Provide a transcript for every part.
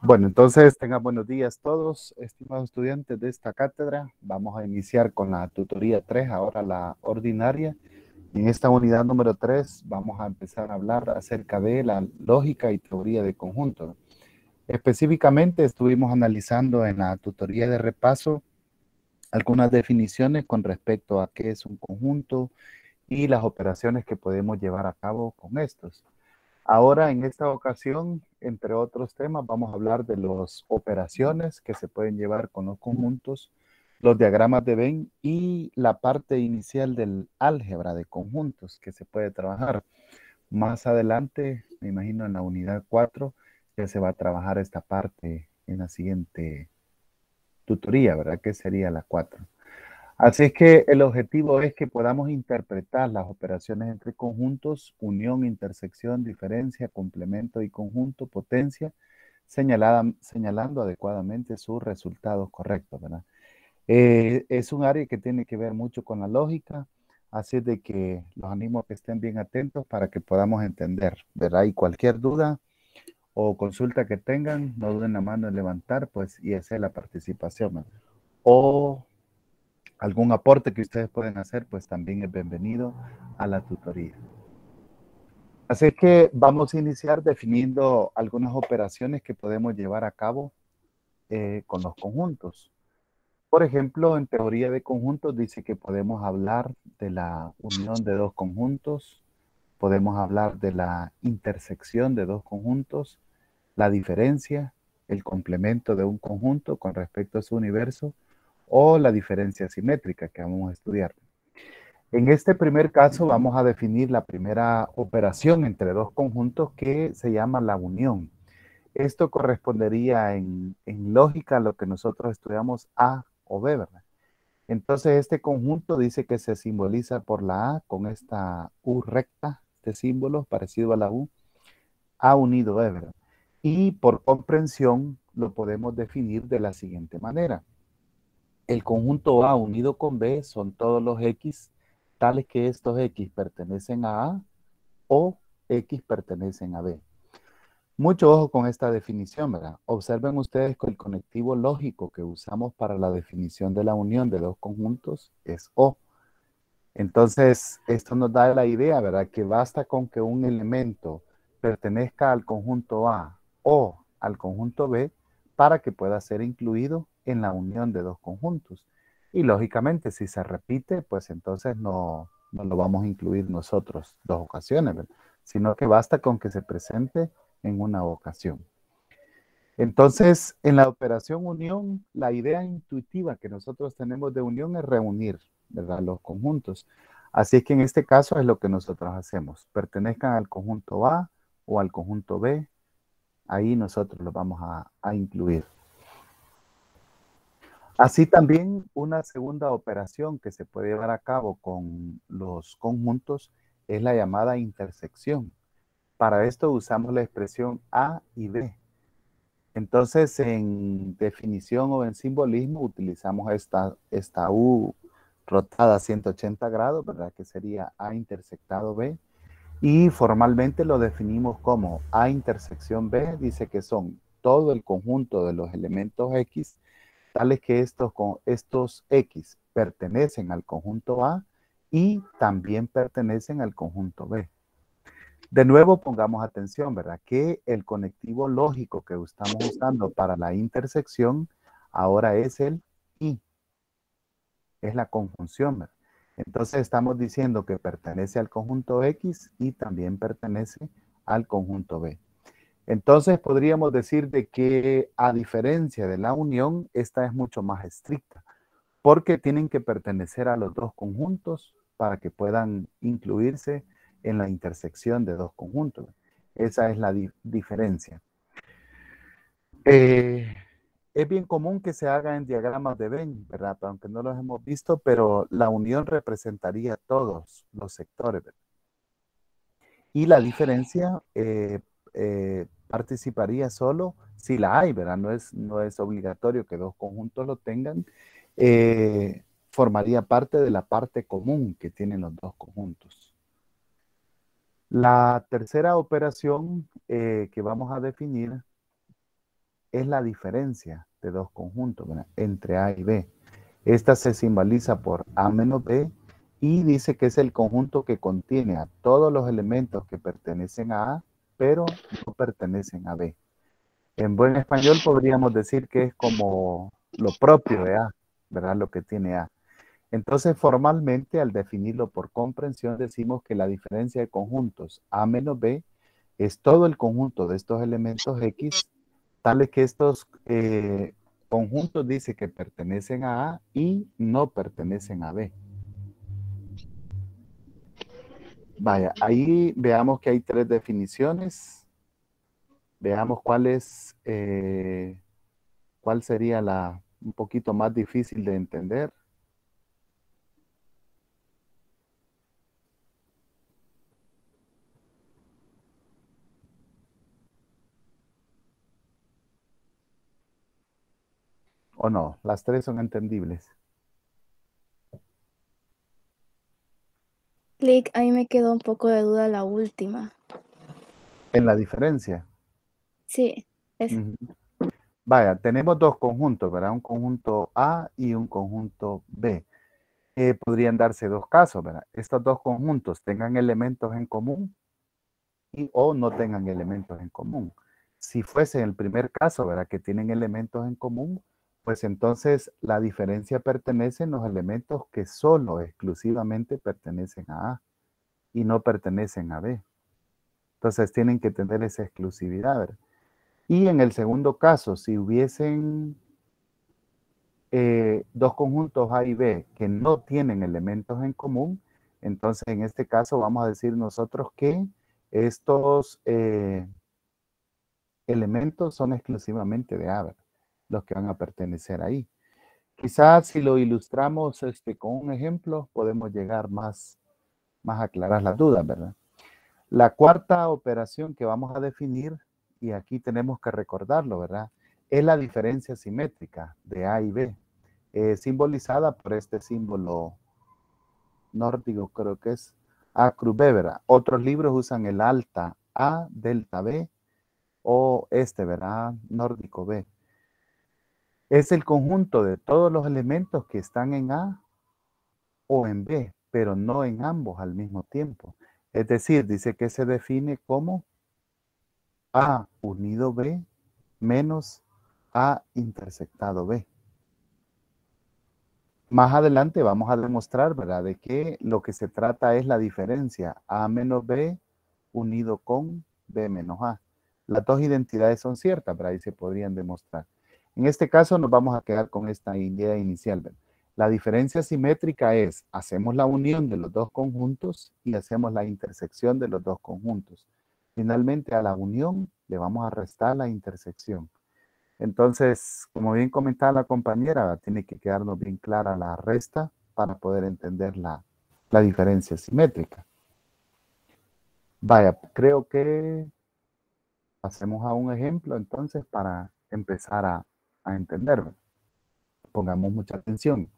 Bueno, entonces tengan buenos días todos, estimados estudiantes de esta cátedra. Vamos a iniciar con la tutoría 3, ahora la ordinaria. En esta unidad número 3 vamos a empezar a hablar acerca de la lógica y teoría de conjuntos. Específicamente estuvimos analizando en la tutoría de repaso algunas definiciones con respecto a qué es un conjunto y las operaciones que podemos llevar a cabo con estos. Ahora, en esta ocasión, entre otros temas, vamos a hablar de las operaciones que se pueden llevar con los conjuntos, los diagramas de Venn y la parte inicial del álgebra de conjuntos que se puede trabajar. Más adelante, me imagino en la unidad 4, ya se va a trabajar esta parte en la siguiente tutoría, ¿verdad? Que sería la 4. Así es que el objetivo es que podamos interpretar las operaciones entre conjuntos, unión, intersección, diferencia, complemento y conjunto, potencia, señalando adecuadamente sus resultados correctos, ¿verdad? Es un área que tiene que ver mucho con la lógica, así de que los animo a que estén bien atentos para que podamos entender, ¿verdad? Y cualquier duda o consulta que tengan, no duden la mano en levantar, pues, y hacer la participación, ¿verdad? O algún aporte que ustedes pueden hacer, pues también es bienvenido a la tutoría. Así que vamos a iniciar definiendo algunas operaciones que podemos llevar a cabo con los conjuntos. Por ejemplo, en teoría de conjuntos dice que podemos hablar de la unión de dos conjuntos, podemos hablar de la intersección de dos conjuntos, la diferencia, el complemento de un conjunto con respecto a su universo o la diferencia simétrica que vamos a estudiar. En este primer caso vamos a definir la primera operación entre dos conjuntos que se llama la unión. Esto correspondería en lógica a lo que nosotros estudiamos A o B, ¿verdad? Entonces este conjunto dice que se simboliza por la A con esta U recta, este símbolo parecido a la U, A unido B, ¿verdad? Y por comprensión lo podemos definir de la siguiente manera. El conjunto A unido con B son todos los X tales que estos X pertenecen a A o X pertenecen a B. Mucho ojo con esta definición, ¿verdad? Observen ustedes que el conectivo lógico que usamos para la definición de la unión de dos conjuntos es O. Entonces, esto nos da la idea, ¿verdad? Que basta con que un elemento pertenezca al conjunto A o al conjunto B para que pueda ser incluido en la unión de dos conjuntos. Y lógicamente, si se repite, pues entonces no lo vamos a incluir nosotros dos ocasiones, ¿verdad? Sino que basta con que se presente en una ocasión. Entonces, en la operación unión, la idea intuitiva que nosotros tenemos de unión es reunir, ¿verdad? Los conjuntos. Así que en este caso es lo que nosotros hacemos. Pertenezcan al conjunto A o al conjunto B, ahí nosotros los vamos a incluir. Así también una segunda operación que se puede llevar a cabo con los conjuntos es la llamada intersección. Para esto usamos la expresión A y B. Entonces, en definición o en simbolismo, utilizamos esta U rotada a 180 grados, ¿verdad? Que sería A intersectado B. Y formalmente lo definimos como A intersección B, dice que son todo el conjunto de los elementos X, tales que estos X pertenecen al conjunto A y también pertenecen al conjunto B. De nuevo, pongamos atención, ¿verdad? Que el conectivo lógico que estamos usando para la intersección ahora es el y, es la conjunción, ¿verdad? Entonces estamos diciendo que pertenece al conjunto X y también pertenece al conjunto B. Entonces podríamos decir de que a diferencia de la unión, esta es mucho más estricta, porque tienen que pertenecer a los dos conjuntos para que puedan incluirse en la intersección de dos conjuntos. Esa es la diferencia. Es bien común que se haga en diagramas de Venn, ¿verdad? Aunque no los hemos visto, pero la unión representaría todos los sectores, ¿verdad? Y la diferencia participaría solo si la hay, ¿verdad? No es obligatorio que dos conjuntos lo tengan. Formaría parte de la parte común que tienen los dos conjuntos. La tercera operación que vamos a definir es la diferencia de dos conjuntos, ¿verdad? Entre A y B. Esta se simboliza por A menos B y dice que es el conjunto que contiene a todos los elementos que pertenecen a A, pero no pertenecen a B. En buen español podríamos decir que es como lo propio de A, ¿verdad? Lo que tiene A. Entonces, formalmente, al definirlo por comprensión, decimos que la diferencia de conjuntos A menos B es todo el conjunto de estos elementos X, tales que estos conjuntos dice que pertenecen a A y no pertenecen a B. Vaya, ahí veamos que hay tres definiciones. Veamos cuál sería la un poquito más difícil de entender. ¿O no? Las tres son entendibles. Clic, a mí me quedó un poco de duda la última. En la diferencia. Sí, es Ujú. Vaya, tenemos dos conjuntos, ¿verdad? Un conjunto A y un conjunto B. Podrían darse dos casos, ¿verdad? Estos dos conjuntos tengan elementos en común o no tengan elementos en común. Si fuese el primer caso, ¿verdad? Que tienen elementos en común, pues entonces la diferencia pertenece en los elementos que solo exclusivamente pertenecen a A y no pertenecen a B. Entonces tienen que tener esa exclusividad, ¿verdad? Y en el segundo caso, si hubiesen dos conjuntos A y B que no tienen elementos en común, entonces en este caso vamos a decir nosotros que estos elementos son exclusivamente de A, ¿verdad? Los que van a pertenecer ahí. Quizás si lo ilustramos con un ejemplo, podemos llegar más a aclarar las dudas, ¿verdad? La cuarta operación que vamos a definir, y aquí tenemos que recordarlo, ¿verdad? Es la diferencia simétrica de A y B, simbolizada por este símbolo nórdico, creo que es A cruz B, ¿verdad? Otros libros usan el alta A, delta B, o ¿verdad? Nórdico B. Es el conjunto de todos los elementos que están en A o en B, pero no en ambos al mismo tiempo. Es decir, dice que se define como A unido B menos A intersectado B. Más adelante vamos a demostrar, ¿verdad?, de que lo que se trata es la diferencia A menos B unido con B menos A. Las dos identidades son ciertas, ¿verdad? Y se podrían demostrar. En este caso nos vamos a quedar con esta idea inicial, ¿verdad? La diferencia simétrica es, hacemos la unión de los dos conjuntos y hacemos la intersección de los dos conjuntos. Finalmente a la unión le vamos a restar la intersección. Entonces, como bien comentaba la compañera, tiene que quedarnos bien clara la resta para poder entender la diferencia simétrica. Vaya, creo que pasemos a un ejemplo entonces para empezar a entenderlo. Pongamos mucha atención.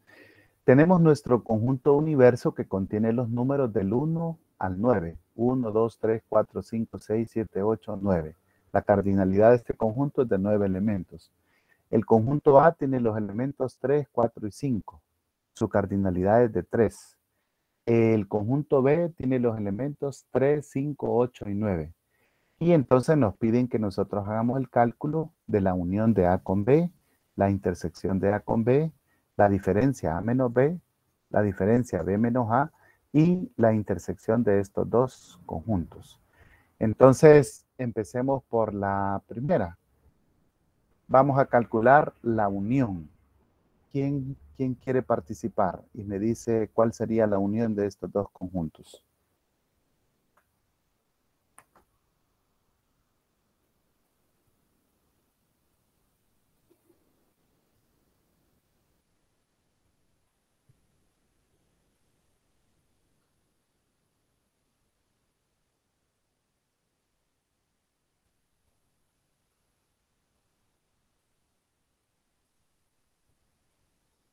Tenemos nuestro conjunto universo que contiene los números del 1 al 9. 1, 2, 3, 4, 5, 6, 7, 8, 9. La cardinalidad de este conjunto es de 9 elementos. El conjunto A tiene los elementos 3, 4 y 5. Su cardinalidad es de 3. El conjunto B tiene los elementos 3, 5, 8 y 9. Y entonces nos piden que nosotros hagamos el cálculo de la unión de A con B, la intersección de A con B, la diferencia A menos B, la diferencia B menos A y la intersección de estos dos conjuntos. Entonces, empecemos por la primera. Vamos a calcular la unión. ¿Quién quiere participar? Y me dice cuál sería la unión de estos dos conjuntos.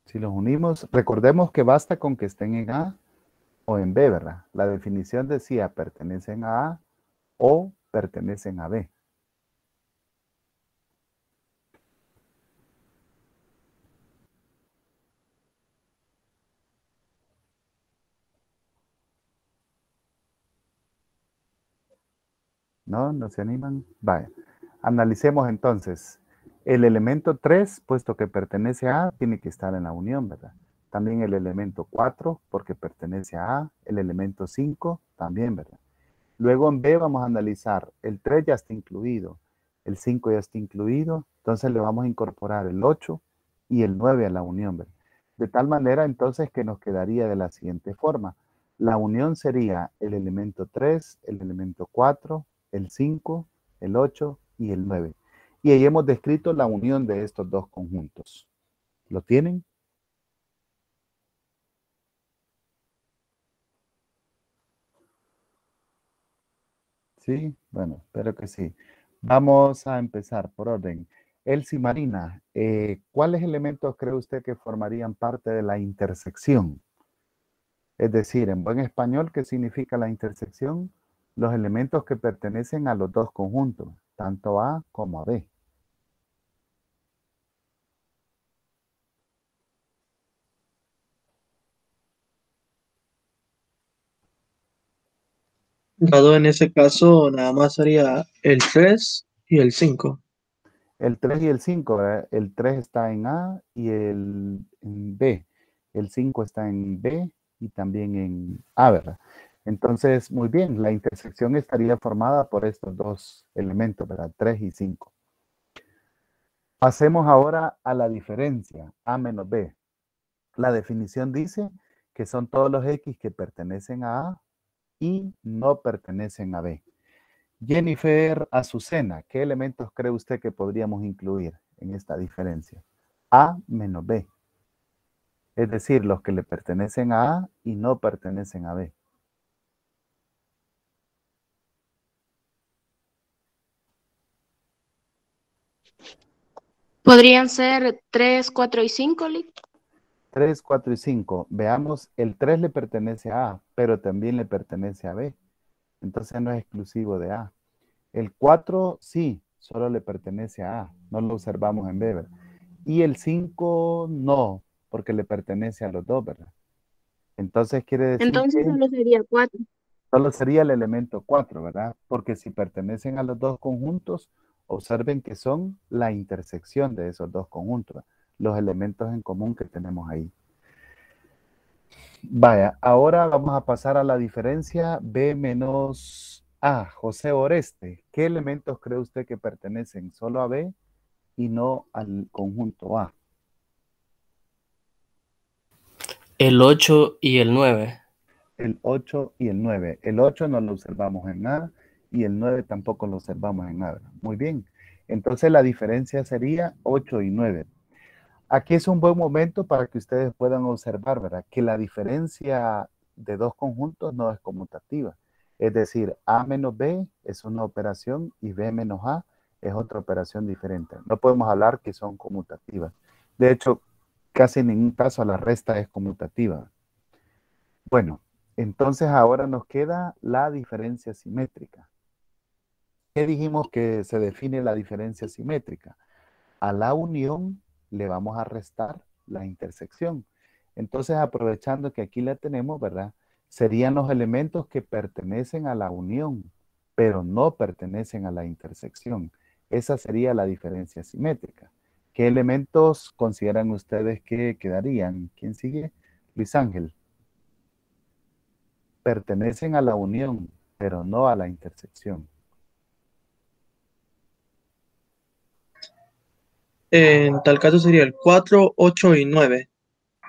Si los unimos, recordemos que basta con que estén en A o en B, ¿verdad? La definición decía pertenecen a A o pertenecen a B. ¿No? ¿No se animan? Vaya. Analicemos entonces. El elemento 3, puesto que pertenece a A, tiene que estar en la unión, ¿verdad? También el elemento 4, porque pertenece a A. El elemento 5, también, ¿verdad? Luego en B vamos a analizar. El 3 ya está incluido. El 5 ya está incluido. Entonces le vamos a incorporar el 8 y el 9 a la unión, ¿verdad? De tal manera entonces que nos quedaría de la siguiente forma. La unión sería el elemento 3, el elemento 4, el 5, el 8 y el 9. Y ahí hemos descrito la unión de estos dos conjuntos. ¿Lo tienen? Sí, bueno, espero que sí. Vamos a empezar por orden. Elsie Marina, ¿cuáles elementos cree usted que formarían parte de la intersección? Es decir, en buen español, ¿qué significa la intersección? Los elementos que pertenecen a los dos conjuntos, tanto A como a B. Dado en ese caso, nada más sería el 3 y el 5. El 3 y el 5, ¿verdad? El 3 está en A y en B. El 5 está en B y también en A, ¿verdad? Entonces, muy bien, la intersección estaría formada por estos dos elementos, ¿verdad? 3 y 5. Pasemos ahora a la diferencia, A menos B. La definición dice que son todos los X que pertenecen a A y no pertenecen a B. Jennifer Azucena, ¿qué elementos cree usted que podríamos incluir en esta diferencia? A menos B. Es decir, los que le pertenecen a A y no pertenecen a B. Podrían ser 3, 4 y 5, Lick. 3, 4 y 5. Veamos, el 3 le pertenece a A, pero también le pertenece a B. Entonces no es exclusivo de A. El 4 sí, solo le pertenece a A. No lo observamos en B, ¿verdad? Y el 5 no, porque le pertenece a los dos, ¿verdad? Entonces quiere decir Entonces que solo sería 4. solo sería el elemento 4, ¿verdad? Porque si pertenecen a los dos conjuntos, observen que son la intersección de esos dos conjuntos, los elementos en común que tenemos ahí. Vaya, ahora vamos a pasar a la diferencia B menos A. José Oreste, ¿qué elementos cree usted que pertenecen solo a B y no al conjunto A? El 8 y el 9. El 8 y el 9. El 8 no lo observamos en A y el 9 tampoco lo observamos en A. Muy bien. Entonces la diferencia sería 8 y 9. Aquí es un buen momento para que ustedes puedan observar, ¿verdad? Que la diferencia de dos conjuntos no es conmutativa. Es decir, A menos B es una operación y B menos A es otra operación diferente. No podemos hablar que son conmutativas. De hecho, casi en ningún caso la resta es conmutativa. Bueno, entonces ahora nos queda la diferencia simétrica. ¿Qué dijimos que se define la diferencia simétrica? A la unión le vamos a restar la intersección. Entonces, aprovechando que aquí la tenemos, ¿verdad? Serían los elementos que pertenecen a la unión, pero no pertenecen a la intersección. Esa sería la diferencia simétrica. ¿Qué elementos consideran ustedes que quedarían? ¿Quién sigue? Luis Ángel. Pertenecen a la unión, pero no a la intersección. En tal caso sería el 4, 8 y 9.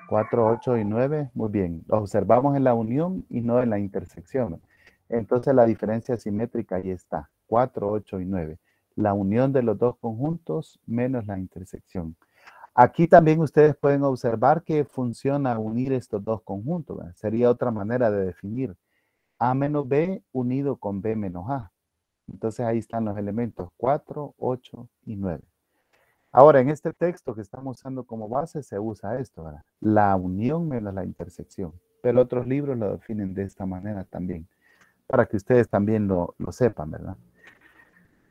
4, 8 y 9, muy bien. Los observamos en la unión y no en la intersección. Entonces la diferencia simétrica ahí está, 4, 8 y 9. La unión de los dos conjuntos menos la intersección. Aquí también ustedes pueden observar que funciona unir estos dos conjuntos, ¿verdad? Sería otra manera de definir A menos B unido con B menos A. Entonces ahí están los elementos 4, 8 y 9. Ahora, en este texto que estamos usando como base se usa esto, ¿verdad? La unión menos la intersección. Pero otros libros lo definen de esta manera también, para que ustedes también lo sepan, ¿verdad?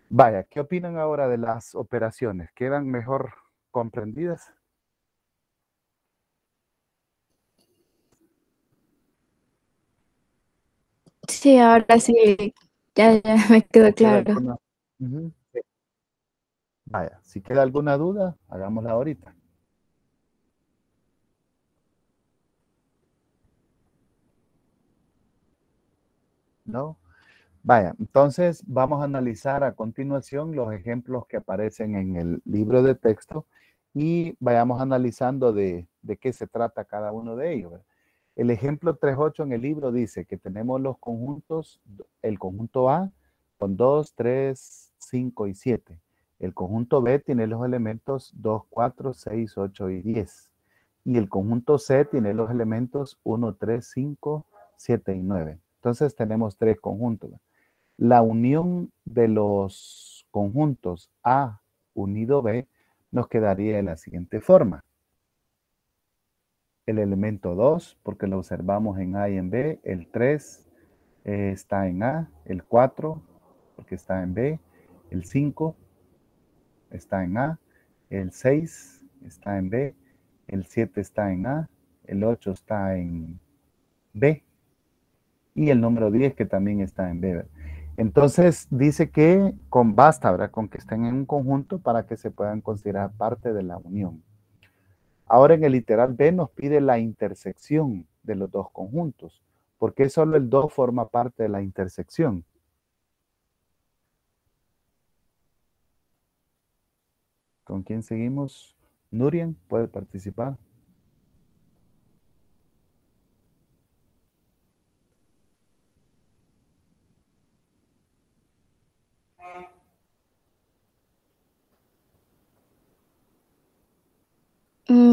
Vaya, ¿qué opinan ahora de las operaciones? ¿Quedan mejor comprendidas? Sí, ahora sí Ya me quedó ¿Queda claro. alguna? Ujú, sí. Vaya, si queda alguna duda, hagámosla ahorita. ¿No? Vaya, entonces vamos a analizar a continuación los ejemplos que aparecen en el libro de texto y vayamos analizando de qué se trata cada uno de ellos. El ejemplo 3.8 en el libro dice que tenemos los conjuntos, el conjunto A con 2, 3, 5 y 7. El conjunto B tiene los elementos 2, 4, 6, 8 y 10. Y el conjunto C tiene los elementos 1, 3, 5, 7 y 9. Entonces tenemos tres conjuntos. La unión de los conjuntos A unido B nos quedaría de la siguiente forma. El elemento 2, porque lo observamos en A y en B. El 3 está en A. El 4, porque está en B. El 5 está en A. El 6 está en B. El 7 está en A. El 8 está en B. Y el número 10 que también está en B. Entonces dice que basta, ¿verdad? Con que estén en un conjunto para que se puedan considerar parte de la unión. Ahora en el literal B nos pide la intersección de los dos conjuntos. ¿Por qué solo el 2 forma parte de la intersección? ¿Con quién seguimos? Nurien, ¿puede participar?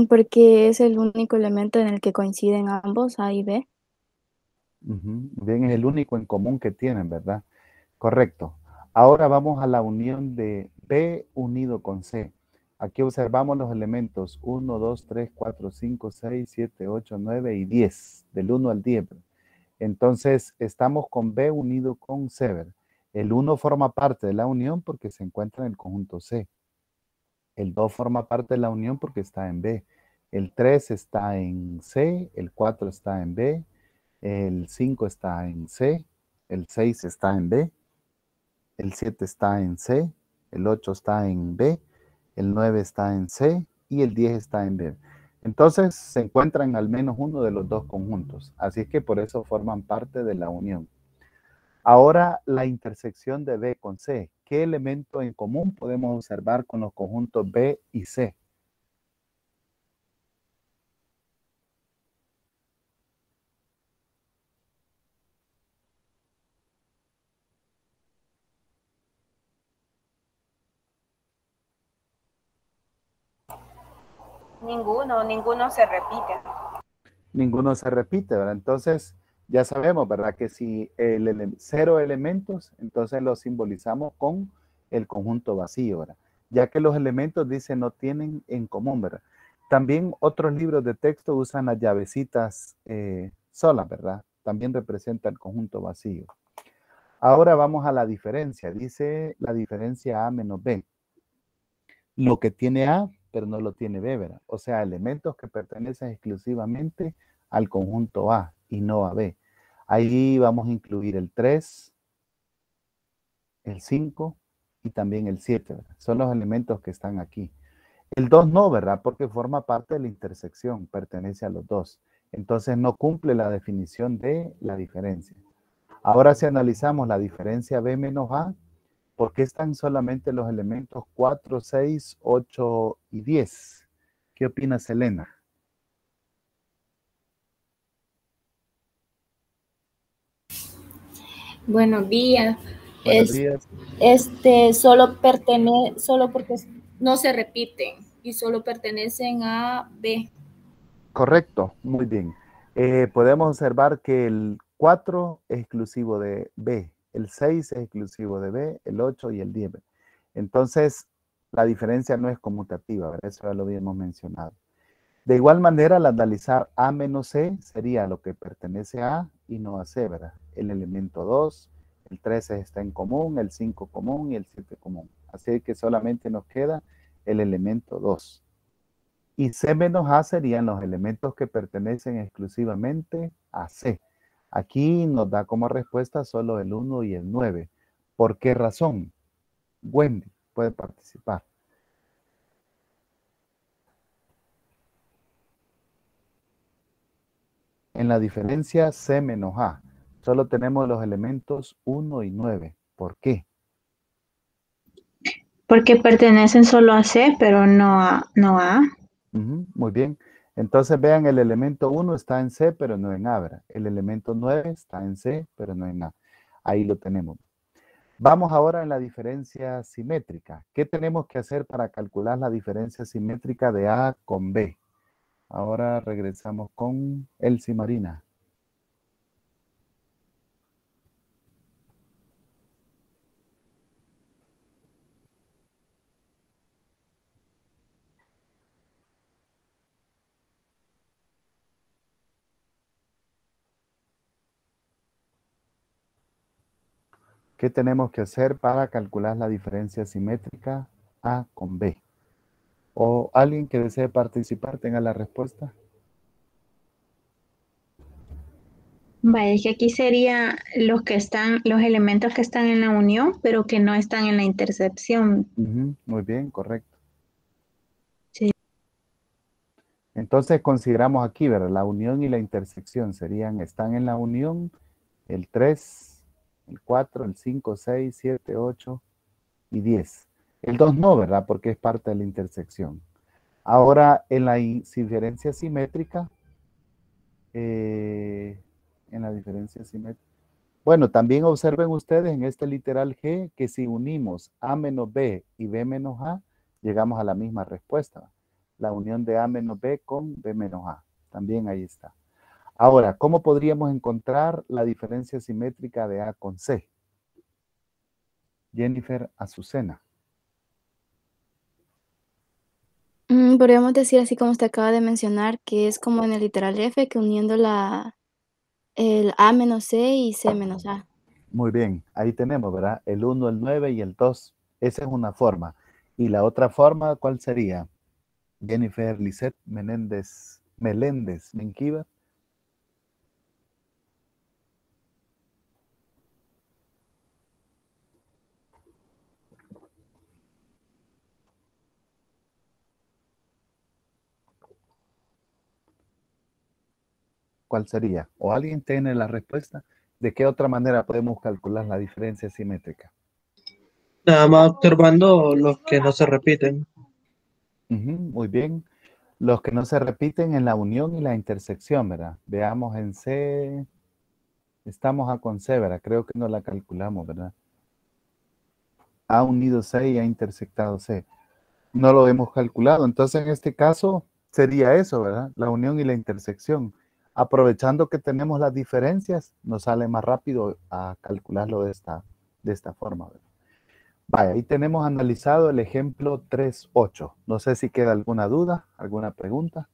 Porque es el único elemento en el que coinciden ambos, A y B. Bien, es el único en común que tienen, ¿verdad? Correcto. Ahora vamos a la unión de B unido con C. Aquí observamos los elementos 1, 2, 3, 4, 5, 6, 7, 8, 9 y 10, del 1 al 10. Entonces, estamos con B unido con C. ¿Verdad? El 1 forma parte de la unión porque se encuentra en el conjunto C. El 2 forma parte de la unión porque está en B. El 3 está en C, el 4 está en B, el 5 está en C, el 6 está en B, el 7 está en C, el 8 está en B, el 9 está en C y el 10 está en B. Entonces se encuentran al menos uno de los dos conjuntos. Así es que por eso forman parte de la unión. Ahora la intersección de B con C. ¿Qué elemento en común podemos observar con los conjuntos B y C? Ninguno se repite. Ninguno se repite, ¿verdad? Entonces, ya sabemos, ¿verdad? Que si cero elementos, entonces los simbolizamos con el conjunto vacío, ¿verdad? Ya que los elementos, dice, no tienen en común, ¿verdad? También otros libros de texto usan las llavecitas solas, ¿verdad? También representa el conjunto vacío. Ahora vamos a la diferencia. Dice la diferencia A menos B. Lo que tiene A, pero no lo tiene B, ¿verdad? O sea, elementos que pertenecen exclusivamente al conjunto A y no a B. Ahí vamos a incluir el 3, el 5 y también el 7, ¿verdad? Son los elementos que están aquí. El 2 no, ¿verdad? Porque forma parte de la intersección, pertenece a los dos. Entonces no cumple la definición de la diferencia. Ahora si analizamos la diferencia B menos A, ¿por qué están solamente los elementos 4, 6, 8 y 10? ¿Qué opina Selena? Buenos días. Buenos días. Solo porque no se repiten y solo pertenecen a B. Correcto, muy bien. Podemos observar que el 4 es exclusivo de B, el 6 es exclusivo de B, el 8 y el 10. Entonces, la diferencia no es conmutativa, ¿verdad? Eso ya lo habíamos mencionado. De igual manera, al analizar A menos C sería lo que pertenece a A y no a C, ¿verdad? El elemento 2, el 13 está en común, el 5 común y el 7 común. Así que solamente nos queda el elemento 2. Y C menos A serían los elementos que pertenecen exclusivamente a C. Aquí nos da como respuesta solo el 1 y el 9. ¿Por qué razón? Wendy puede participar. En la diferencia C menos A, solo tenemos los elementos 1 y 9. ¿Por qué? Porque pertenecen solo a C, pero no a A. Muy bien. Entonces vean, el elemento 1 está en C, pero no en A, ¿verdad? El elemento 9 está en C, pero no en A. Ahí lo tenemos. Vamos ahora en la diferencia simétrica. ¿Qué tenemos que hacer para calcular la diferencia simétrica de A con B? Ahora regresamos con Elsie Marina. ¿Qué tenemos que hacer para calcular la diferencia simétrica A con B? ¿O alguien que desee participar tenga la respuesta? Vaya, es que aquí sería los elementos que están en la unión, pero que no están en la intersección. Muy bien, correcto. Sí. Entonces consideramos aquí, ¿verdad? La unión y la intersección están en la unión el 3, el 4, el 5, 6, 7, 8 y 10. El 2 no, ¿verdad? Porque es parte de la intersección. Ahora, en la diferencia simétrica, bueno, también observen ustedes en este literal G que si unimos A menos B y B menos A, llegamos a la misma respuesta. La unión de A menos B con B menos A. También ahí está. Ahora, ¿cómo podríamos encontrar la diferencia simétrica de A con C? Jennifer Azucena. Podríamos decir así como usted acaba de mencionar, que es como en el literal F, que uniendo el A menos C y C menos A. Muy bien, ahí tenemos, ¿verdad? El 1, el 9 y el 2. Esa es una forma. Y la otra forma, ¿cuál sería? Jennifer Lisette Meléndez Menquiva. ¿Cuál sería? ¿O alguien tiene la respuesta? ¿De qué otra manera podemos calcular la diferencia simétrica? Nada más observando los que no se repiten. Muy bien. Los que no se repiten en la unión y la intersección, ¿verdad? Veamos en C. Estamos A con C, ¿verdad? Creo que no la calculamos, ¿verdad? A unido C y ha intersectado C. No lo hemos calculado. Entonces, en este caso, sería eso, ¿verdad? La unión y la intersección. Aprovechando que tenemos las diferencias, nos sale más rápido a calcularlo de esta forma, ¿verdad? Vaya, ahí tenemos analizado el ejemplo 3.8. No sé si queda alguna duda, alguna pregunta.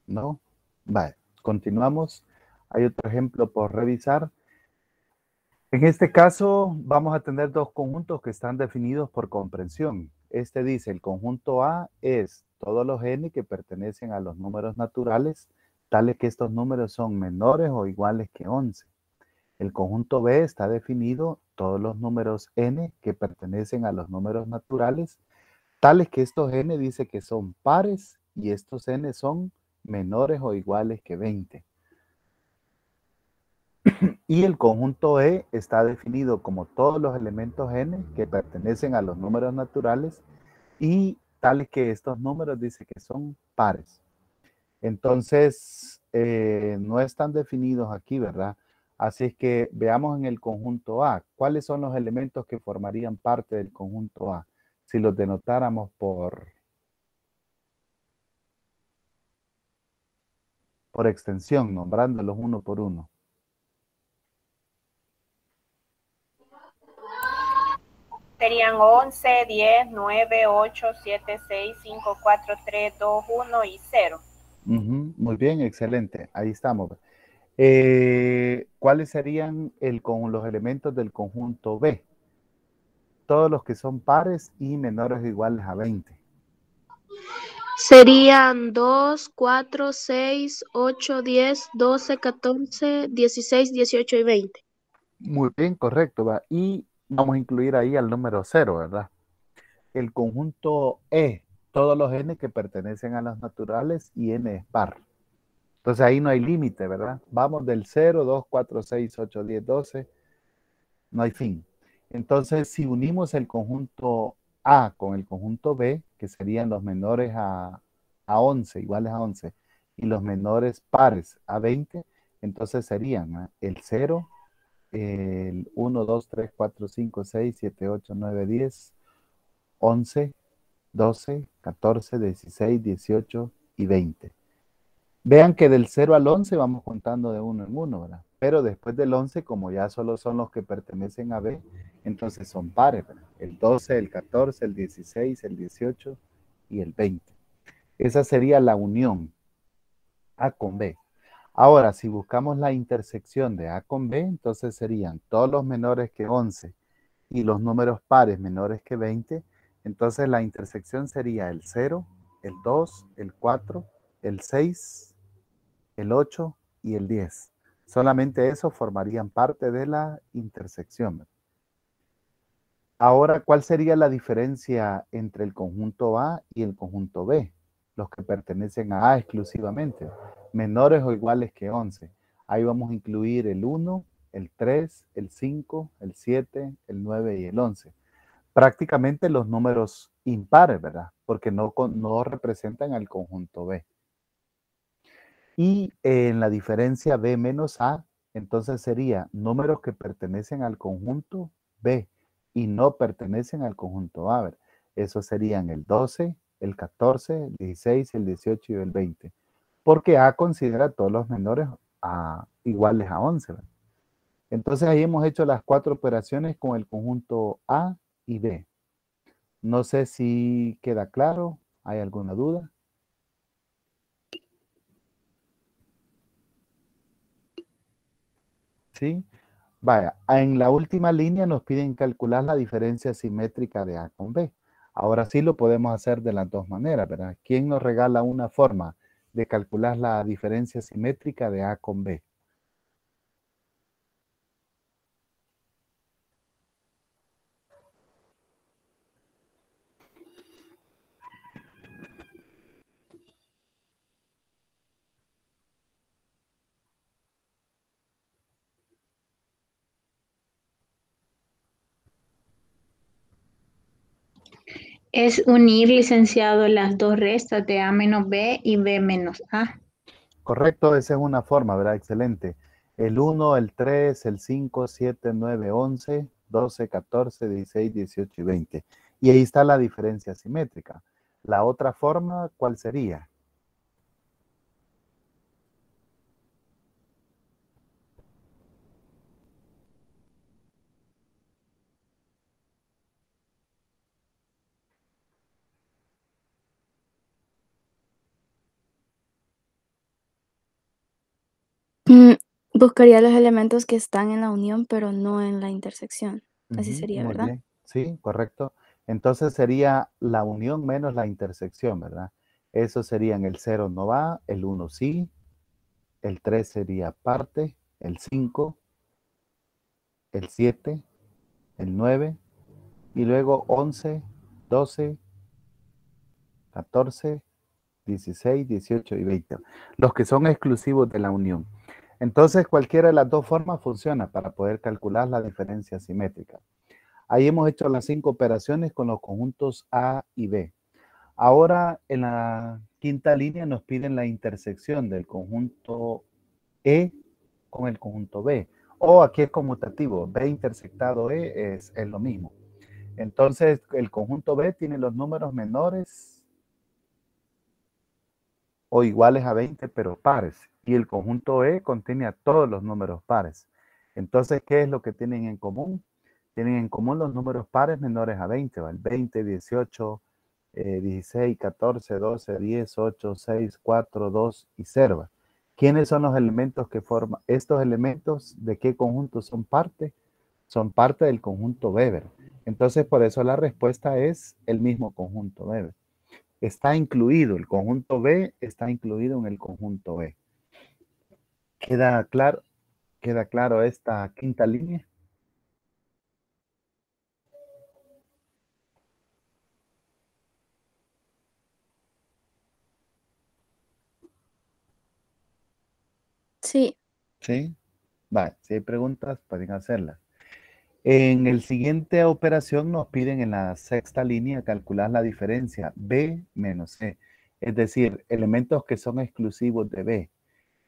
¿No? Vale, continuamos. Hay otro ejemplo por revisar. En este caso, vamos a tener dos conjuntos que están definidos por comprensión. Este dice, el conjunto A es todos los n que pertenecen a los números naturales, tales que estos números son menores o iguales que 11. El conjunto B está definido todos los números n que pertenecen a los números naturales, tales que estos n dice que son pares y estos n son menores o iguales que 20. Y el conjunto E está definido como todos los elementos n que pertenecen a los números naturales y tales que estos números dice que son pares. Entonces, no están definidos aquí, ¿verdad? Así es que veamos en el conjunto A, ¿cuáles son los elementos que formarían parte del conjunto A? Si los denotáramos por extensión, nombrándolos uno por uno. Serían 11, 10, 9, 8, 7, 6, 5, 4, 3, 2, 1 y 0. Muy bien, excelente. Ahí estamos. ¿Cuáles serían los elementos del conjunto B? Todos los que son pares y menores o iguales a 20. Serían 2, 4, 6, 8, 10, 12, 14, 16, 18 y 20. Muy bien, correcto, va. Y vamos a incluir ahí al número 0, ¿verdad? El conjunto E, todos los n que pertenecen a los naturales y n es par. Entonces ahí no hay límite, ¿verdad? Vamos del 0, 2, 4, 6, 8, 10, 12. No hay fin. Entonces, si unimos el conjunto A con el conjunto B, que serían los menores a 11, iguales a 11, y los menores pares a 20, entonces serían el 0, el 1, 2, 3, 4, 5, 6, 7, 8, 9, 10, 11, 12, 14, 16, 18 y 20. Vean que del 0 al 11 vamos contando de uno en uno, ¿verdad? Pero después del 11, como ya solo son los que pertenecen a B, entonces son pares, ¿verdad? El 12, el 14, el 16, el 18 y el 20. Esa sería la unión A con B. Ahora, si buscamos la intersección de A con B, entonces serían todos los menores que 11 y los números pares menores que 20. Entonces la intersección sería el 0, el 2, el 4, el 6, el 8 y el 10. Solamente esos formarían parte de la intersección. Ahora, ¿cuál sería la diferencia entre el conjunto A y el conjunto B? Los que pertenecen a A exclusivamente, menores o iguales que 11. Ahí vamos a incluir el 1, el 3, el 5, el 7, el 9 y el 11. Prácticamente los números impares, ¿verdad? Porque no representan al conjunto B. Y en la diferencia B menos A, entonces sería números que pertenecen al conjunto B y no pertenecen al conjunto A. Esos serían el 12, el 14, el 16, el 18 y el 20. Porque A considera todos los menores iguales a 11. ¿Verdad? Entonces ahí hemos hecho las 4 operaciones con el conjunto A y B. No sé si queda claro. ¿Hay alguna duda? ¿Sí? Vaya, en la última línea nos piden calcular la diferencia simétrica de A con B. Ahora sí lo podemos hacer de las dos maneras, ¿verdad? ¿Quién nos regala una forma de calcular la diferencia simétrica de A con B? Es unir, licenciado, las dos restas de A menos B y B menos A. Correcto, esa es una forma, ¿verdad? Excelente. El 1, el 3, el 5, 7, 9, 11, 12, 14, 16, 18 y 20. Y ahí está la diferencia simétrica. La otra forma, ¿cuál sería? Buscaría los elementos que están en la unión, pero no en la intersección. Así sería, Muy ¿verdad? bien, sí, correcto. Entonces sería la unión menos la intersección, ¿verdad? Eso serían el 0 no va, el 1 sí, el 3 sería parte, el 5, el 7, el 9, y luego 11, 12, 14, 16, 18 y 20. Los que son exclusivos de la unión. Entonces cualquiera de las dos formas funciona para poder calcular la diferencia simétrica. Ahí hemos hecho las 5 operaciones con los conjuntos A y B. Ahora en la quinta línea nos piden la intersección del conjunto E con el conjunto B. O aquí es conmutativo, B intersectado E es lo mismo. Entonces el conjunto B tiene los números menores o iguales a 20 pero pares. Y el conjunto E contiene a todos los números pares. Entonces, ¿qué es lo que tienen en común? Tienen en común los números pares menores a 20, ¿va? El 20, 18, 16, 14, 12, 10, 8, 6, 4, 2 y 0. ¿Quiénes son los elementos que forman? Estos elementos, ¿de qué conjunto son parte? Son parte del conjunto Weber. Entonces, por eso la respuesta es el mismo conjunto Weber. está incluido, el conjunto B está incluido en el conjunto E. ¿Queda claro esta quinta línea? Sí. ¿Sí? Vale, si hay preguntas, pueden hacerlas. En el siguiente operación nos piden en la sexta línea calcular la diferencia B menos C. Es decir, elementos que son exclusivos de B.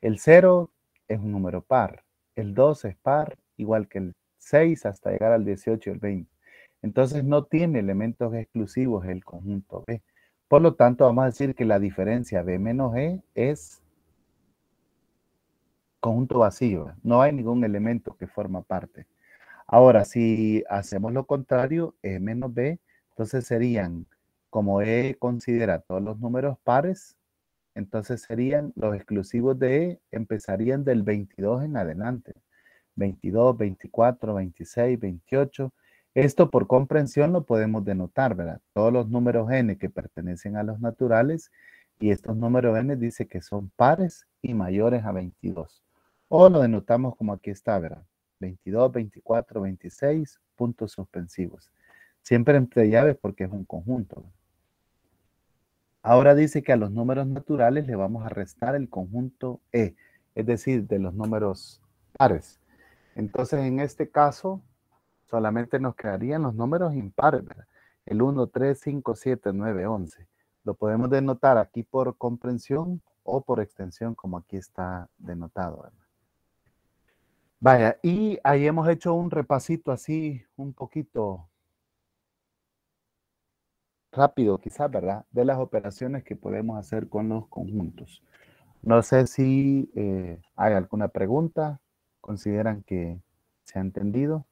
El 0 es un número par. El 2 es par, igual que el 6 hasta llegar al 18 y el 20. Entonces no tiene elementos exclusivos el conjunto B. Por lo tanto, vamos a decir que la diferencia B menos E es conjunto vacío. No hay ningún elemento que forma parte. Ahora, si hacemos lo contrario, E menos B, entonces serían, como E considera todos los números pares, entonces serían los exclusivos de E, empezarían del 22 en adelante. 22, 24, 26, 28. Esto por comprensión lo podemos denotar, ¿verdad? Todos los números n que pertenecen a los naturales y estos números n dice que son pares y mayores a 22. O lo denotamos como aquí está, ¿verdad? 22, 24, 26, puntos suspensivos. Siempre entre llaves porque es un conjunto, ¿verdad? Ahora dice que a los números naturales le vamos a restar el conjunto E, es decir, de los números pares. Entonces, en este caso, solamente nos quedarían los números impares, ¿verdad? El 1, 3, 5, 7, 9, 11. Lo podemos denotar aquí por comprensión o por extensión, como aquí está denotado, ¿verdad? Vaya, y ahí hemos hecho un repasito así, un poquito rápido quizás, ¿verdad? De las operaciones que podemos hacer con los conjuntos. No sé si hay alguna pregunta, consideran que se ha entendido.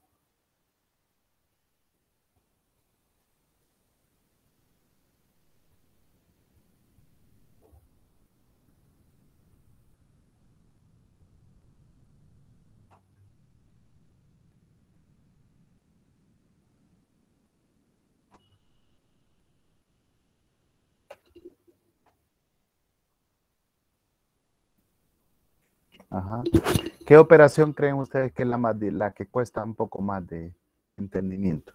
Ajá. ¿Qué operación creen ustedes que es la que cuesta un poco más de entendimiento?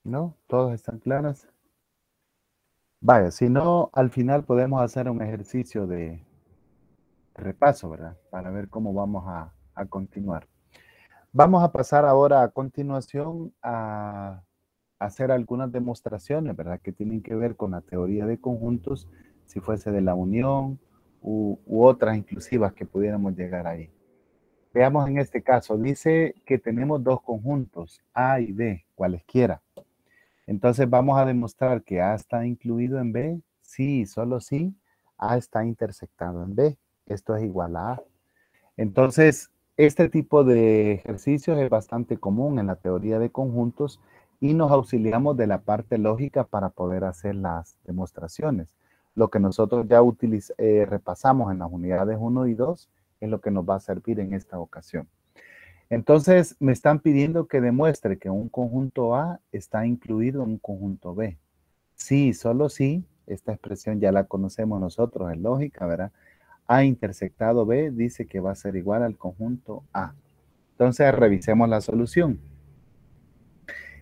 ¿No? ¿Todos están claras? Vaya, si no, al final podemos hacer un ejercicio de repaso, ¿verdad? Para ver cómo vamos a continuar. Vamos a pasar ahora a continuación a hacer algunas demostraciones, ¿verdad? Que tienen que ver con la teoría de conjuntos, si fuese de la unión u otras inclusivas que pudiéramos llegar ahí. Veamos en este caso, dice que tenemos dos conjuntos, A y B, cualesquiera. Entonces vamos a demostrar que A está incluido en B, sí, solo sí, A está intersectado en B. Esto es igual a A. Entonces, este tipo de ejercicios es bastante común en la teoría de conjuntos y nos auxiliamos de la parte lógica para poder hacer las demostraciones. Lo que nosotros ya repasamos en las unidades 1 y 2 es lo que nos va a servir en esta ocasión. Entonces, me están pidiendo que demuestre que un conjunto A está incluido en un conjunto B. Sí, solo sí, esta expresión ya la conocemos nosotros, es lógica, ¿verdad? A intersectado B dice que va a ser igual al conjunto A. Entonces, revisemos la solución.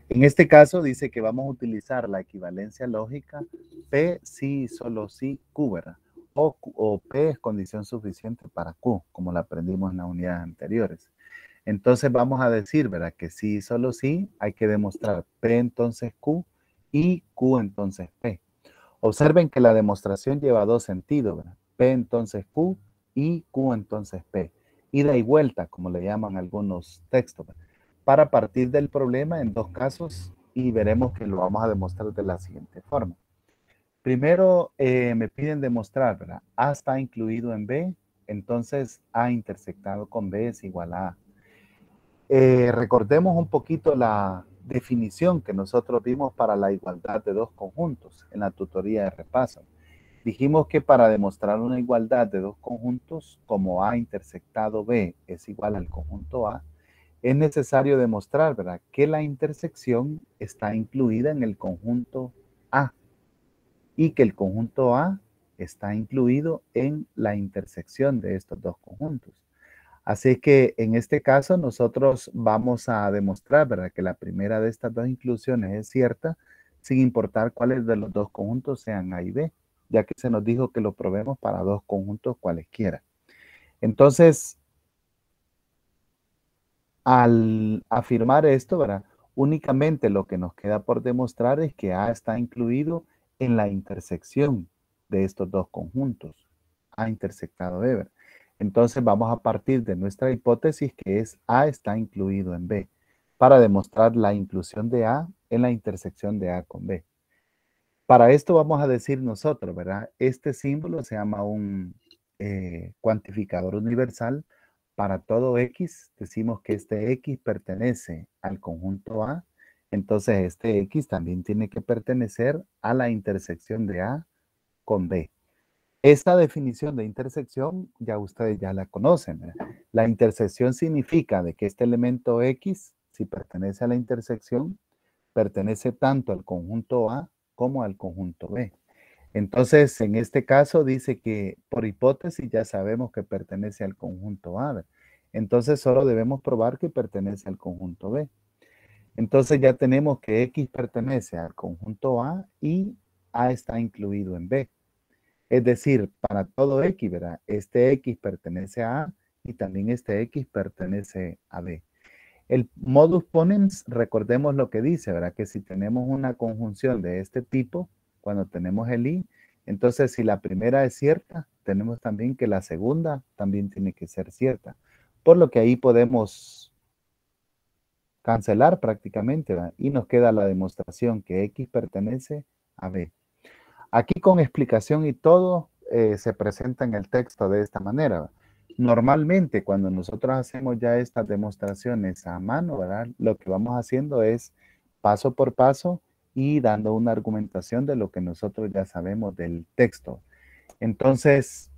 En este caso dice que vamos a utilizar la equivalencia lógica P sí, solo sí, Q, ¿verdad? O P es condición suficiente para Q, como la aprendimos en las unidades anteriores. Entonces vamos a decir, ¿verdad? Que sí, solo sí, hay que demostrar P entonces Q y Q entonces P. Observen que la demostración lleva dos sentidos, ¿verdad? P entonces Q y Q entonces P. Ida y vuelta, como le llaman algunos textos, ¿verdad? Para partir del problema en dos casos y veremos que lo vamos a demostrar de la siguiente forma. Primero me piden demostrar, ¿verdad? A está incluido en B, entonces A intersectado con B es igual a A. Recordemos un poquito la definición que nosotros vimos para la igualdad de dos conjuntos en la tutoría de repaso. Dijimos que para demostrar una igualdad de dos conjuntos, como A intersectado B es igual al conjunto A, es necesario demostrar, ¿verdad?, que la intersección está incluida en el conjunto A y que el conjunto A está incluido en la intersección de estos dos conjuntos. Así que en este caso nosotros vamos a demostrar, ¿verdad?, que la primera de estas dos inclusiones es cierta, sin importar cuáles de los dos conjuntos sean A y B, ya que se nos dijo que lo probemos para dos conjuntos cualesquiera. Entonces, al afirmar esto, ¿verdad?, únicamente lo que nos queda por demostrar es que A está incluido en la intersección de estos dos conjuntos, A intersectado B, ¿verdad? Entonces vamos a partir de nuestra hipótesis que es A está incluido en B, para demostrar la inclusión de A en la intersección de A con B. Para esto vamos a decir nosotros, ¿verdad? Este símbolo se llama un cuantificador universal. Para todo X, decimos que este X pertenece al conjunto A, entonces este X también tiene que pertenecer a la intersección de A con B. Esta definición de intersección ya ustedes ya la conocen, ¿verdad? La intersección significa de que este elemento X, si pertenece a la intersección, pertenece tanto al conjunto A como al conjunto B. Entonces, en este caso dice que por hipótesis ya sabemos que pertenece al conjunto A, ¿verdad? Entonces solo debemos probar que pertenece al conjunto B. Entonces ya tenemos que X pertenece al conjunto A y A está incluido en B. Es decir, para todo X, ¿verdad?, este X pertenece a A y también este X pertenece a B. El modus ponens, recordemos lo que dice, ¿verdad?, que si tenemos una conjunción de este tipo, cuando tenemos el I, entonces si la primera es cierta, tenemos también que la segunda también tiene que ser cierta. Por lo que ahí podemos cancelar prácticamente, ¿verdad?, y nos queda la demostración que X pertenece a B. Aquí con explicación y todo se presenta en el texto de esta manera, ¿verdad? Normalmente cuando nosotros hacemos ya estas demostraciones a mano, ¿verdad?, lo que vamos haciendo es paso por paso y dando una argumentación de lo que nosotros ya sabemos del texto. Entonces,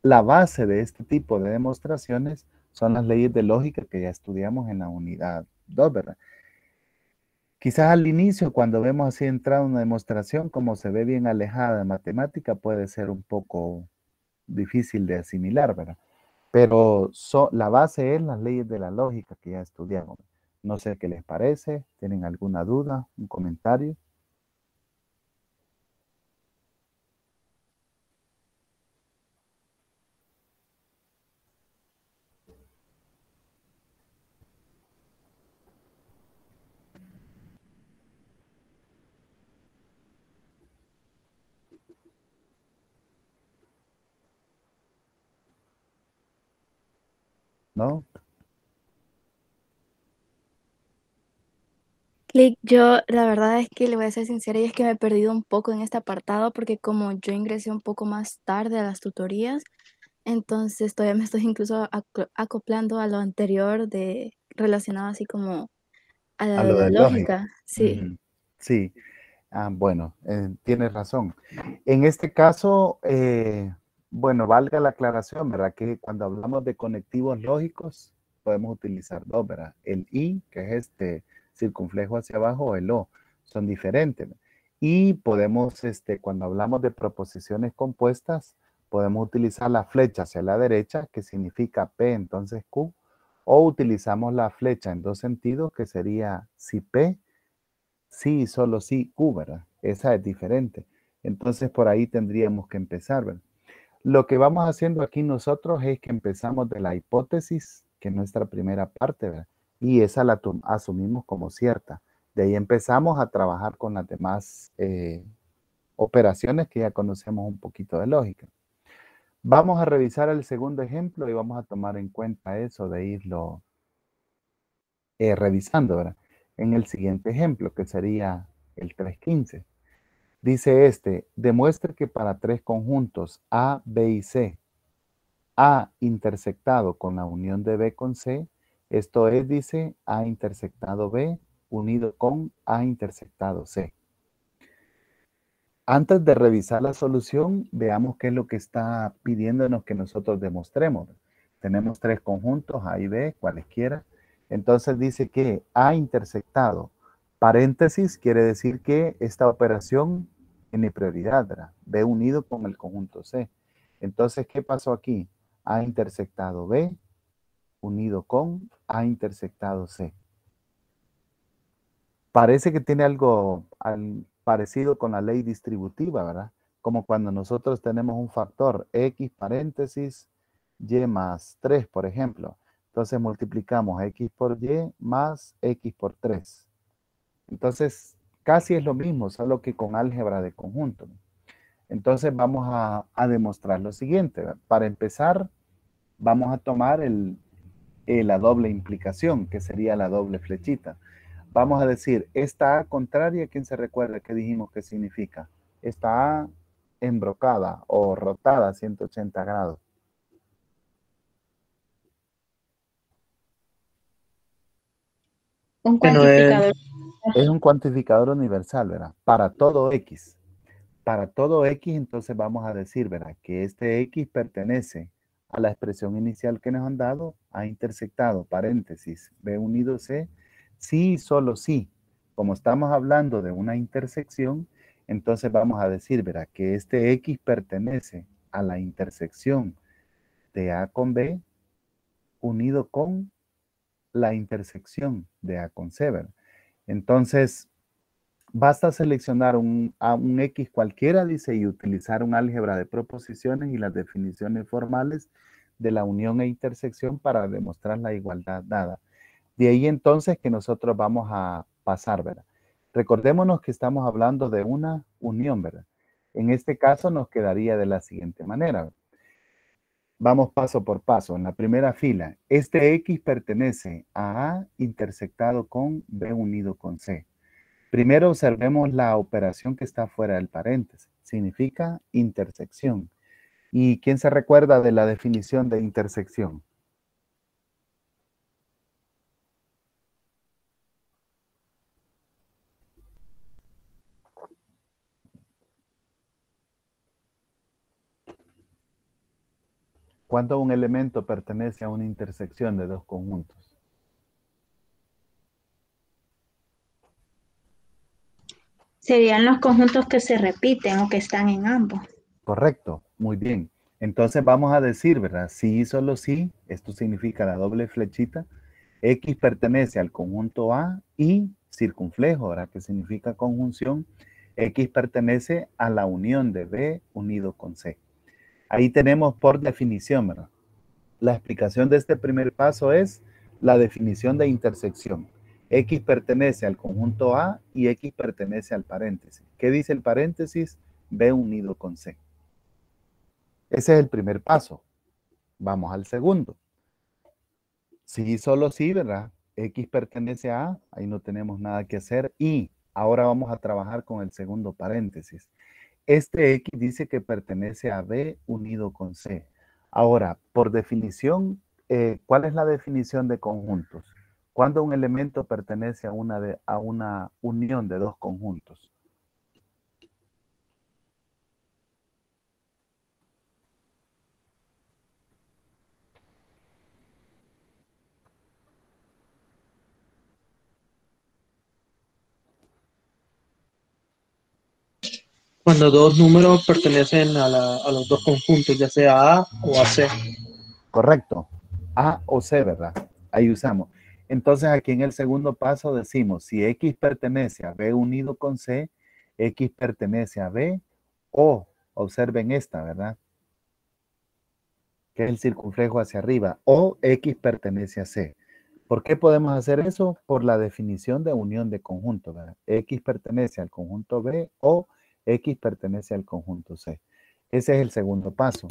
la base de este tipo de demostraciones son las leyes de lógica que ya estudiamos en la unidad 2, ¿verdad? Quizás al inicio, cuando vemos así entrada una demostración, como se ve bien alejada de matemática, puede ser un poco difícil de asimilar, ¿verdad? Pero la base es las leyes de la lógica que ya estudiamos. No sé qué les parece, ¿tienen alguna duda, un comentario? ¿No? Clic, yo la verdad es que le voy a ser sincera y es que me he perdido un poco en este apartado porque como yo ingresé un poco más tarde a las tutorías, entonces todavía me estoy incluso acoplando a lo anterior de relacionado así como a A la, lo la de lógica. lógica. Sí. Ujú. Sí. Bueno, tienes razón. En este caso, bueno, valga la aclaración, ¿verdad?, que cuando hablamos de conectivos lógicos, podemos utilizar dos, ¿verdad? El I, que es este circunflejo hacia abajo, o el O, son diferentes, ¿verdad? Y podemos, cuando hablamos de proposiciones compuestas, podemos utilizar la flecha hacia la derecha, que significa P, entonces Q, o utilizamos la flecha en dos sentidos, que sería si P, sí, solo sí, Q, ¿verdad? Esa es diferente. Entonces, por ahí tendríamos que empezar, ¿verdad? Lo que vamos haciendo aquí nosotros es que empezamos de la hipótesis, que es nuestra primera parte, ¿verdad? Y esa la asumimos como cierta. De ahí empezamos a trabajar con las demás operaciones que ya conocemos un poquito de lógica. Vamos a revisar el segundo ejemplo y vamos a tomar en cuenta eso de irlo revisando, ¿verdad? En el siguiente ejemplo, que sería el 3.15. Dice demuestre que para tres conjuntos A, B y C, A intersectado con la unión de B con C, esto es, dice, A intersectado B unido con A intersectado C. Antes de revisar la solución, veamos qué es lo que está pidiéndonos que nosotros demostremos. Tenemos tres conjuntos, A y B, cualesquiera. Entonces dice que A intersectado, paréntesis, quiere decir que esta operación tiene prioridad, ¿verdad? B unido con el conjunto C. Entonces, ¿qué pasó aquí? A intersectado B unido con A intersectado C. Parece que tiene algo parecido con la ley distributiva, ¿verdad? Como cuando nosotros tenemos un factor X paréntesis Y más 3, por ejemplo. Entonces multiplicamos X por Y más X por 3. Entonces, casi es lo mismo, solo que con álgebra de conjunto. Entonces vamos a demostrar lo siguiente. Para empezar, vamos a tomar la doble implicación, que sería la doble flechita. Vamos a decir, esta A contraria, ¿quién se recuerda qué dijimos que significa? Esta A embrocada o rotada 180 grados. Un Que no es, cuantificador. Es un cuantificador universal, ¿verdad? Para todo X. Para todo X, entonces vamos a decir, ¿verdad? Que este X pertenece a la expresión inicial que nos han dado, A intersectado, paréntesis, B unido C, sí y solo sí. Como estamos hablando de una intersección, entonces vamos a decir, ¿verdad? Que este X pertenece a la intersección de A con B unido con la intersección de A con C, ¿verdad? Entonces, basta seleccionar a un X cualquiera, dice, y utilizar un álgebra de proposiciones y las definiciones formales de la unión e intersección para demostrar la igualdad dada. De ahí entonces que nosotros vamos a pasar, ¿verdad? Recordémonos que estamos hablando de una unión, ¿verdad? En este caso nos quedaría de la siguiente manera, ¿verdad? Vamos paso por paso. En la primera fila, este X pertenece a A intersectado con B unido con C. Primero observemos la operación que está fuera del paréntesis. Significa intersección. ¿Y quién se recuerda de la definición de intersección? ¿Cuándo un elemento pertenece a una intersección de dos conjuntos? Serían los conjuntos que se repiten o que están en ambos. Correcto, muy bien. Entonces vamos a decir, ¿verdad? Sí y solo sí, esto significa la doble flechita. X pertenece al conjunto A y circunflejo, ¿verdad? Que significa conjunción. X pertenece a la unión de B unido con C. Ahí tenemos por definición, ¿verdad? La explicación de este primer paso es la definición de intersección. X pertenece al conjunto A y X pertenece al paréntesis. ¿Qué dice el paréntesis? B unido con C. Ese es el primer paso. Vamos al segundo. Sí, solo sí, ¿verdad? X pertenece a A, ahí no tenemos nada que hacer. Y ahora vamos a trabajar con el segundo paréntesis. Este X dice que pertenece a B unido con C. Ahora, por definición, ¿cuál es la definición de conjuntos? Cuando un elemento pertenece a una unión de dos conjuntos. cuando dos números pertenecen a los dos conjuntos, ya sea A o a C. Correcto. A o C, ¿verdad? Ahí usamos. Entonces aquí en el segundo paso decimos, si X pertenece a B unido con C, X pertenece a B o, observen esta, ¿verdad? Que es el circunflejo hacia arriba, o X pertenece a C. ¿Por qué podemos hacer eso? Por la definición de unión de conjunto, ¿verdad? X pertenece al conjunto B o X pertenece al conjunto C. Ese es el segundo paso.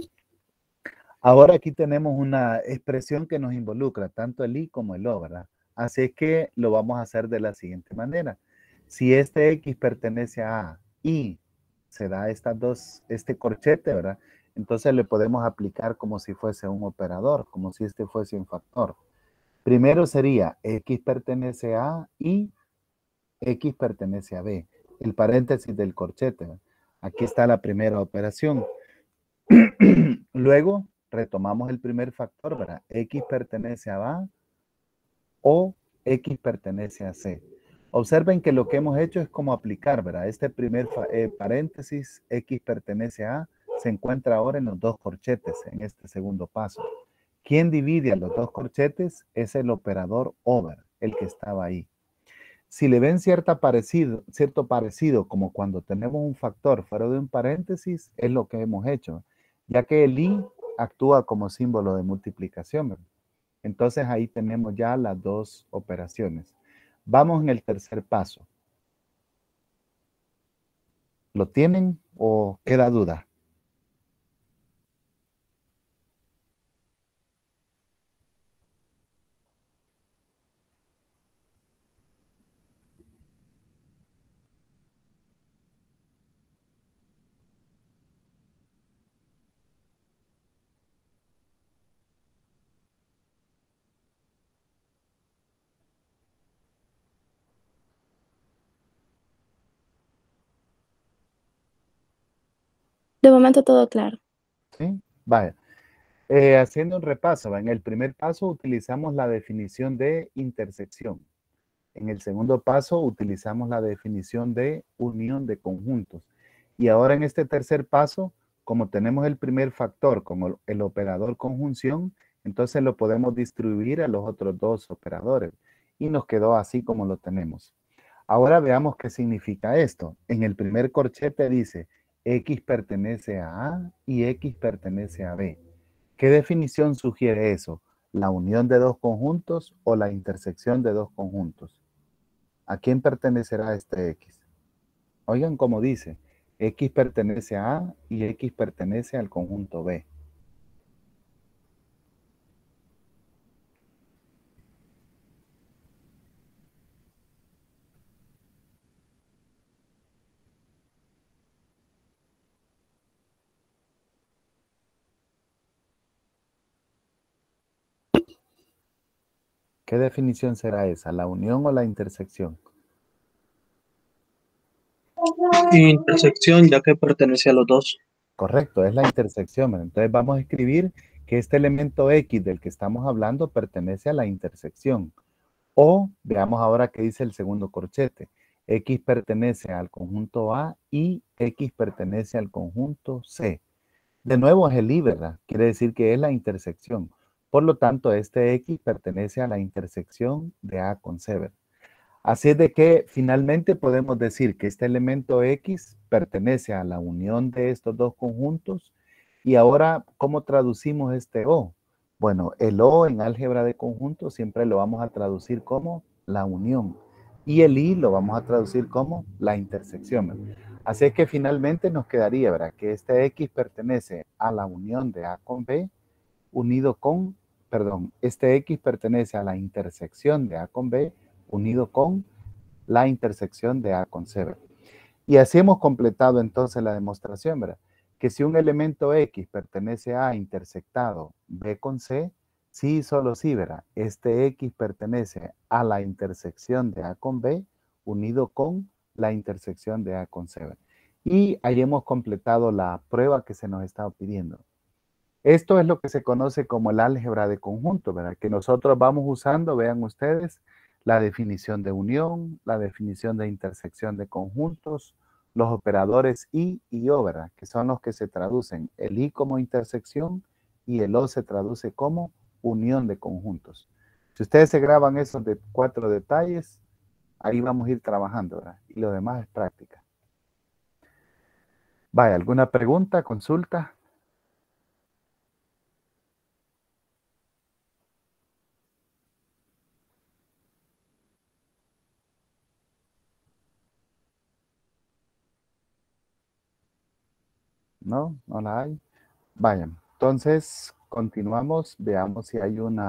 Ahora aquí tenemos una expresión que nos involucra tanto el I como el O, ¿verdad? Así es que lo vamos a hacer de la siguiente manera. Si este X pertenece a A y se da estas dos, este corchete, ¿verdad? Entonces le podemos aplicar como si fuese un operador, como si este fuese un factor. Primero sería X pertenece a y X pertenece a B. El paréntesis del corchete. Aquí está la primera operación. Luego retomamos el primer factor, ¿verdad? X pertenece a A o X pertenece a C. Observen que lo que hemos hecho es como aplicar, ¿verdad? Este primer paréntesis, X pertenece a A, se encuentra ahora en los dos corchetes, en este segundo paso. ¿Quién divide a los dos corchetes? Es el operador over, el que estaba ahí. Si le ven cierto parecido, como cuando tenemos un factor fuera de un paréntesis, es lo que hemos hecho, ya que el i actúa como símbolo de multiplicación, ¿verdad? Entonces ahí tenemos ya las dos operaciones. Vamos en el tercer paso. ¿Lo tienen o queda duda? De momento todo claro. ¿Sí? Vaya. Haciendo un repaso, en el primer paso utilizamos la definición de intersección. En el segundo paso utilizamos la definición de unión de conjuntos. Y ahora en este tercer paso, como tenemos el primer factor como el operador conjunción, entonces lo podemos distribuir a los otros dos operadores. Y nos quedó así como lo tenemos. Ahora veamos qué significa esto. En el primer corchete dice X pertenece a A y X pertenece a B. ¿Qué definición sugiere eso? ¿La unión de dos conjuntos o la intersección de dos conjuntos? ¿A quién pertenecerá este X? Oigan cómo dice, X pertenece a A y X pertenece al conjunto B. ¿Qué definición será esa? ¿La unión o la intersección? Intersección, ya que pertenece a los dos. Correcto, es la intersección. Entonces vamos a escribir que este elemento X del que estamos hablando pertenece a la intersección. O veamos ahora qué dice el segundo corchete. X pertenece al conjunto A y X pertenece al conjunto C. De nuevo es el I, ¿verdad? Quiere decir que es la intersección. Por lo tanto, este X pertenece a la intersección de A con C, ¿verdad? Así es de que finalmente podemos decir que este elemento X pertenece a la unión de estos dos conjuntos. Y ahora, ¿cómo traducimos este O? Bueno, el O en álgebra de conjuntos siempre lo vamos a traducir como la unión. Y el I lo vamos a traducir como la intersección, ¿verdad? Así es que finalmente nos quedaría, ¿verdad? Que este X pertenece a la unión de A con B unido con, este X pertenece a la intersección de A con B unido con la intersección de A con C, ¿verdad? Y así hemos completado entonces la demostración, ¿verdad? Que si un elemento X pertenece a intersectado B con C, sí y solo sí, ¿verdad? Este X pertenece a la intersección de A con B unido con la intersección de A con C, ¿verdad? Y ahí hemos completado la prueba que se nos estaba pidiendo. Esto es lo que se conoce como el álgebra de conjuntos, ¿verdad? Que nosotros vamos usando, vean ustedes, la definición de unión, la definición de intersección de conjuntos, los operadores I y O, ¿verdad? Que son los que se traducen. El I como intersección y el O se traduce como unión de conjuntos. Si ustedes se graban esos 4 detalles, ahí vamos a ir trabajando, ¿verdad? Y lo demás es práctica. Vaya, ¿alguna pregunta, consulta? ¿No? ¿No la hay? Vayan, entonces continuamos, veamos si hay un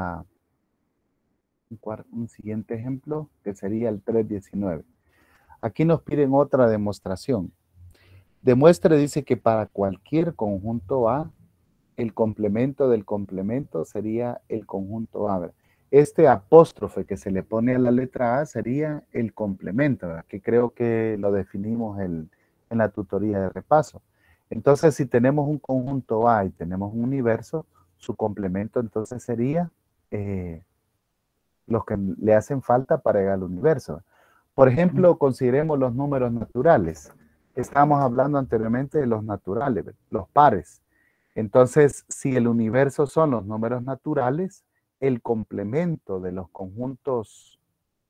siguiente ejemplo que sería el 3.19. Aquí nos piden otra demostración. Demuestre, dice que para cualquier conjunto A, el complemento del complemento sería el conjunto A. ¿Verdad? Este apóstrofe que se le pone a la letra A sería el complemento, ¿verdad? Que creo que lo definimos en la tutoría de repaso. Entonces, si tenemos un conjunto A y tenemos un universo, su complemento entonces sería los que le hacen falta para llegar al universo. Por ejemplo, consideremos los números naturales. Estábamos hablando anteriormente de los naturales, los pares. Entonces, si el universo son los números naturales, el complemento de los conjuntos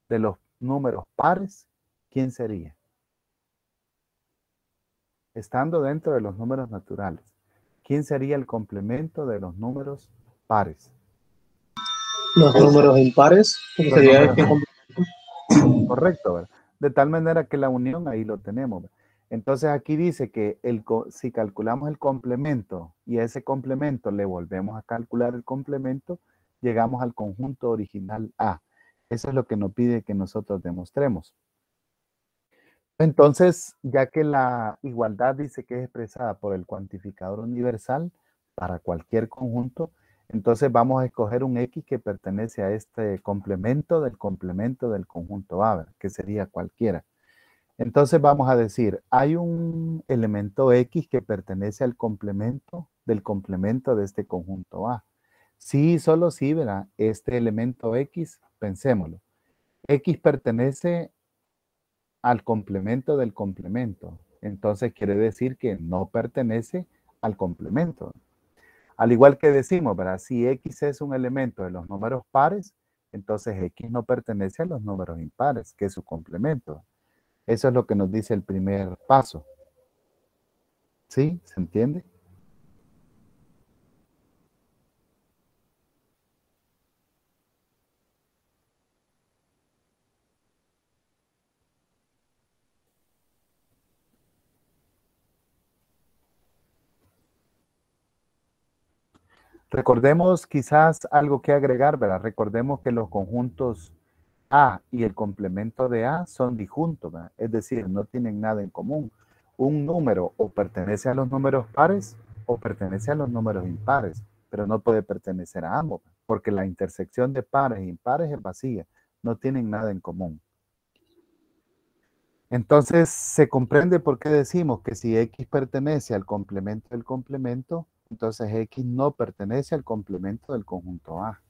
de los números pares, ¿quién sería? Estando dentro de los números naturales, ¿quién sería el complemento de los números pares? Los números impares, porque sería números correcto, ¿verdad? De tal manera que la unión ahí lo tenemos. ¿Verdad? Entonces aquí dice que si calculamos el complemento y a ese complemento le volvemos a calcular el complemento, llegamos al conjunto original A. Eso es lo que nos pide que nosotros demostremos. Entonces, ya que la igualdad dice que es expresada por el cuantificador universal para cualquier conjunto, entonces vamos a escoger un X que pertenece a este complemento del conjunto A, que sería cualquiera. Entonces vamos a decir, hay un elemento X que pertenece al complemento de este conjunto A. Sí, solo sí, ¿verdad? Este elemento X, pensémoslo. X pertenece al complemento del complemento. Entonces quiere decir que no pertenece al complemento. Al igual que decimos, ¿verdad? Si X es un elemento de los números pares, entonces X no pertenece a los números impares, que es su complemento. Eso es lo que nos dice el primer paso. ¿Sí? ¿Se entiende? Recordemos quizás algo que agregar, ¿verdad? Recordemos que los conjuntos A y el complemento de A son disjuntos, ¿verdad? Es decir, no tienen nada en común. Un número o pertenece a los números pares o pertenece a los números impares, pero no puede pertenecer a ambos, porque la intersección de pares e impares es vacía, no tienen nada en común. Entonces, se comprende por qué decimos que si X pertenece al complemento del complemento, entonces X no pertenece al complemento del conjunto A.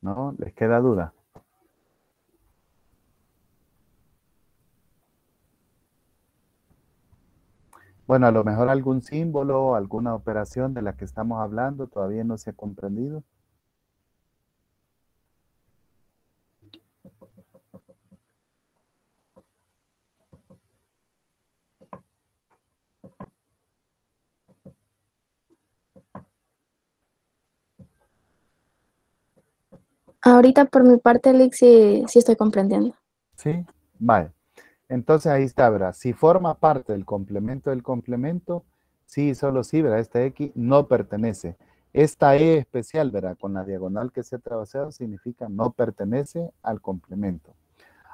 ¿No? ¿Les queda duda? Bueno, a lo mejor algún símbolo, alguna operación de la que estamos hablando todavía no se ha comprendido. Ahorita por mi parte, Lick, sí estoy comprendiendo. ¿Sí? Vale. Entonces ahí está, ¿verdad? Si forma parte del complemento, sí, solo sí, ¿verdad? Esta X no pertenece. Esta E especial, ¿verdad? Con la diagonal que se ha atravesado significa no pertenece al complemento.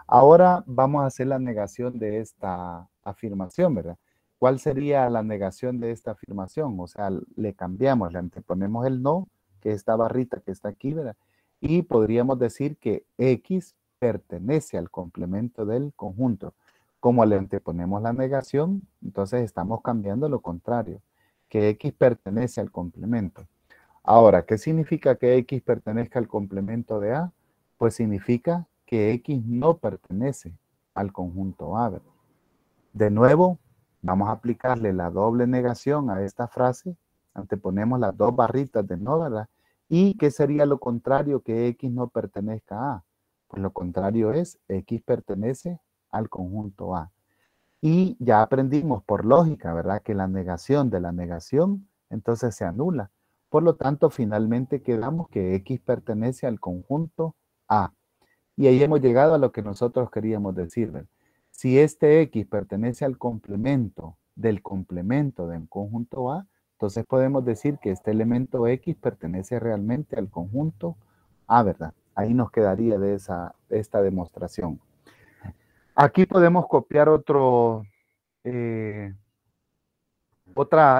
Ahora vamos a hacer la negación de esta afirmación, ¿verdad? ¿Cuál sería la negación de esta afirmación? O sea, le cambiamos, le anteponemos el no, que es esta barrita que está aquí, ¿verdad? Y podríamos decir que X pertenece al complemento del conjunto. Como le anteponemos la negación, entonces estamos cambiando lo contrario, que X pertenece al complemento. Ahora, ¿qué significa que X pertenezca al complemento de A? Pues significa que X no pertenece al conjunto A. ¿Verdad? De nuevo, vamos a aplicarle la doble negación a esta frase. Anteponemos las dos barritas de no, ¿verdad? ¿Y qué sería lo contrario que X no pertenezca a A? Pues lo contrario es X pertenece al conjunto A. Y ya aprendimos por lógica, ¿verdad? Que la negación de la negación entonces se anula. Por lo tanto, finalmente quedamos que X pertenece al conjunto A. Y ahí hemos llegado a lo que nosotros queríamos decir, ¿verdad? Si este X pertenece al complemento del conjunto A, entonces podemos decir que este elemento X pertenece realmente al conjunto A, ¿verdad? Ahí nos quedaría de esta demostración. Aquí podemos copiar otra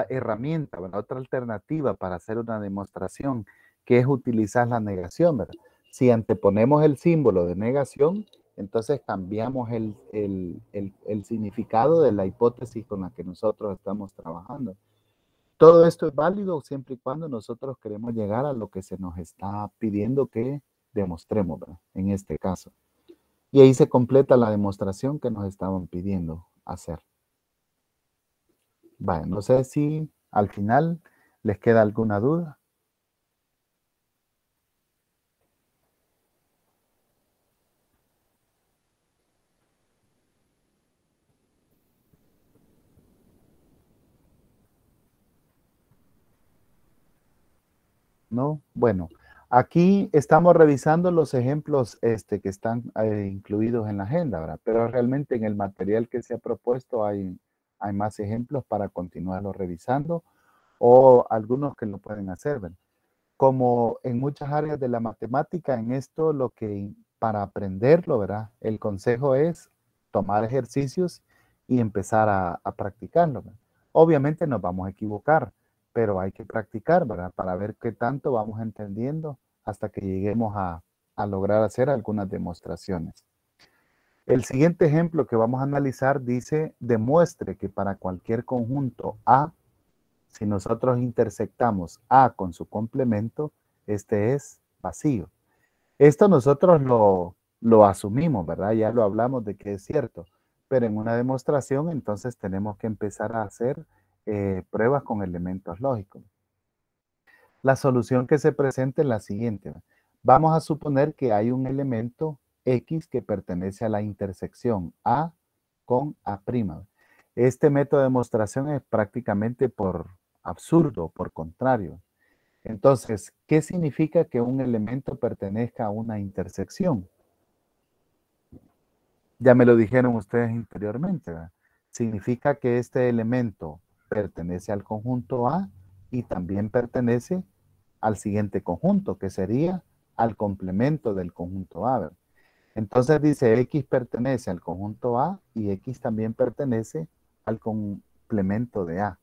herramienta, ¿verdad? Otra alternativa para hacer una demostración, que es utilizar la negación, ¿verdad? Si anteponemos el símbolo de negación, entonces cambiamos el significado de la hipótesis con la que nosotros estamos trabajando. Todo esto es válido siempre y cuando nosotros queremos llegar a lo que se nos está pidiendo que demostremos, ¿verdad? En este caso. Y ahí se completa la demostración que nos estaban pidiendo hacer. Vale, no sé si al final les queda alguna duda. ¿No? Bueno, aquí estamos revisando los ejemplos que están incluidos en la agenda, ¿verdad? Pero realmente en el material que se ha propuesto hay más ejemplos para continuarlo revisando o algunos que lo pueden hacer, ¿verdad? Como en muchas áreas de la matemática, en esto para aprenderlo, ¿verdad? El consejo es tomar ejercicios y empezar a practicarlo, ¿verdad? Obviamente nos vamos a equivocar, pero hay que practicar, ¿verdad? Para ver qué tanto vamos entendiendo hasta que lleguemos a lograr hacer algunas demostraciones. El siguiente ejemplo que vamos a analizar dice, demuestre que para cualquier conjunto A, si nosotros intersectamos A con su complemento, este es vacío. Esto nosotros lo asumimos, ¿verdad? Ya lo hablamos de que es cierto, pero en una demostración entonces tenemos que empezar a hacer pruebas con elementos lógicos. La solución que se presenta es la siguiente. Vamos a suponer que hay un elemento X que pertenece a la intersección A con A'. Este método de demostración es prácticamente por absurdo, por contrario. Entonces, ¿qué significa que un elemento pertenezca a una intersección? Ya me lo dijeron ustedes anteriormente, ¿verdad? Significa que este elemento pertenece al conjunto A y también pertenece al siguiente conjunto, que sería al complemento del conjunto A, ¿verdad? Entonces dice X pertenece al conjunto A y X también pertenece al complemento de A.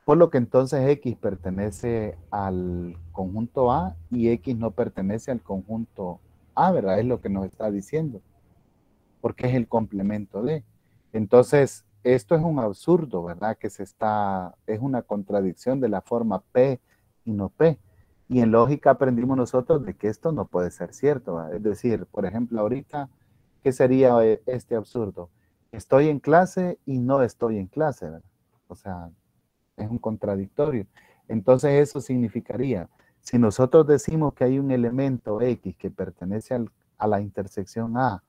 Por lo que entonces X pertenece al conjunto A y X no pertenece al conjunto A, ¿verdad? Es lo que nos está diciendo, porque es el complemento de. Entonces, esto es un absurdo, ¿verdad? Es una contradicción de la forma P y no P. Y en lógica aprendimos nosotros de que esto no puede ser cierto, ¿verdad? Es decir, por ejemplo, ahorita, ¿qué sería este absurdo? Estoy en clase y no estoy en clase, ¿verdad? O sea, es un contradictorio. Entonces eso significaría, si nosotros decimos que hay un elemento X que pertenece a la intersección A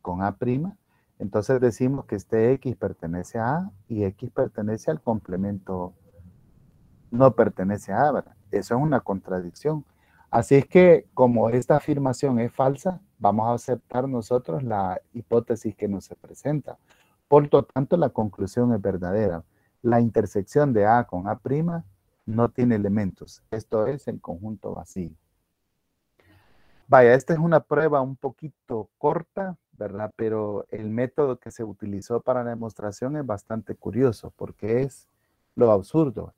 con A', entonces decimos que este X pertenece a A y X pertenece al complemento, no pertenece a A, ¿verdad? Eso es una contradicción. Así es que como esta afirmación es falsa, vamos a aceptar nosotros la hipótesis que nos se presenta. Por lo tanto, la conclusión es verdadera. La intersección de A con A' no tiene elementos. Esto es el conjunto vacío. Vaya, esta es una prueba un poquito corta, ¿verdad? Pero el método que se utilizó para la demostración es bastante curioso porque es lo absurdo.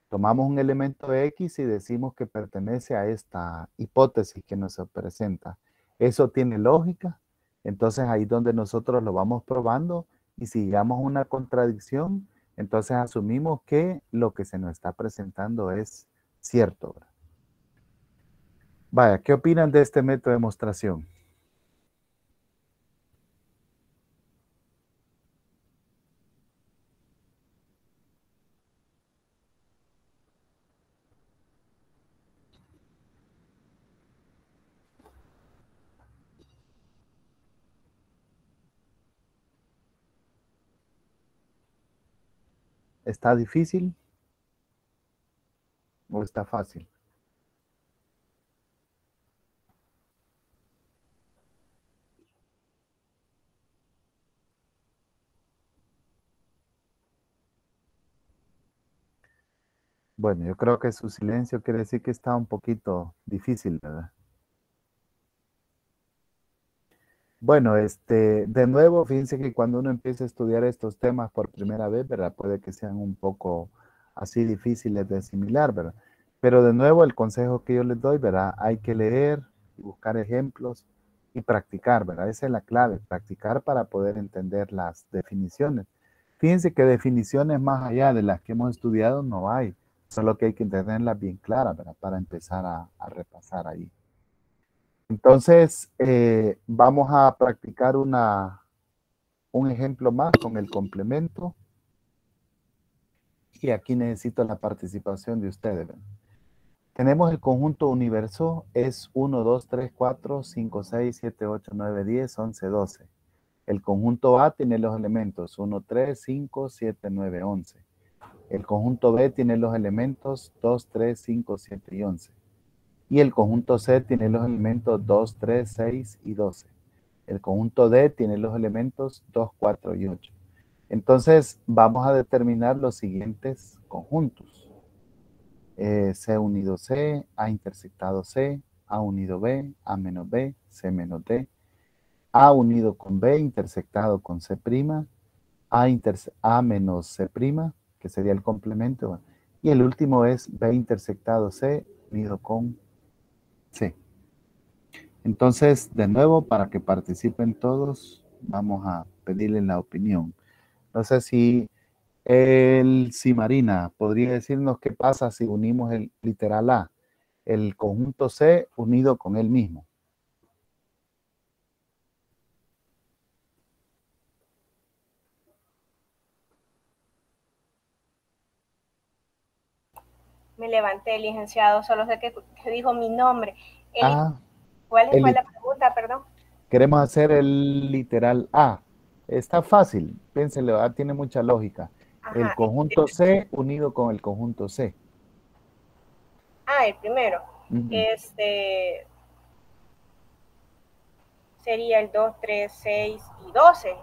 Tomamos un elemento X y decimos que pertenece a esta hipótesis que nos presenta. Eso tiene lógica. Entonces ahí es donde nosotros lo vamos probando y si llegamos a una contradicción, entonces asumimos que lo que se nos está presentando es cierto, ¿verdad? Vaya, ¿qué opinan de este método de demostración? ¿Está difícil o está fácil? Bueno, yo creo que su silencio quiere decir que está un poquito difícil, ¿verdad? Bueno, de nuevo, fíjense que cuando uno empieza a estudiar estos temas por primera vez, ¿verdad? Puede que sean un poco así difíciles de asimilar, ¿verdad? Pero de nuevo, el consejo que yo les doy, ¿verdad? Hay que leer y buscar ejemplos y practicar, ¿verdad? Esa es la clave, practicar para poder entender las definiciones. Fíjense que definiciones más allá de las que hemos estudiado no hay, solo que hay que tenerlas bien claras, ¿verdad? Para empezar a repasar ahí. Entonces, vamos a practicar un ejemplo más con el complemento. Y aquí necesito la participación de ustedes. ¿Ven? Tenemos el conjunto universo, es 1, 2, 3, 4, 5, 6, 7, 8, 9, 10, 11, 12. El conjunto A tiene los elementos 1, 3, 5, 7, 9, 11. El conjunto B tiene los elementos 2, 3, 5, 7 y 11. Y el conjunto C tiene los elementos 2, 3, 6 y 12. El conjunto D tiene los elementos 2, 4 y 8. Entonces, vamos a determinar los siguientes conjuntos. C unido C, A intersectado C, A unido B, A menos B, C menos D, A unido con B intersectado con C', A menos C', que sería el complemento, y el último es B intersectado C unido con C. Entonces, de nuevo, para que participen todos, vamos a pedirles la opinión. No sé si Marina podría decirnos qué pasa si unimos el literal A, el conjunto C unido con él mismo. Me levanté, licenciado, solo sé que dijo mi nombre. ¿Cuál el fue la pregunta, perdón? Queremos hacer el literal A. Está fácil, piénsenlo, tiene mucha lógica. Ajá, el conjunto C unido con el conjunto C. El primero. Sería el 2, 3, 6 y 12.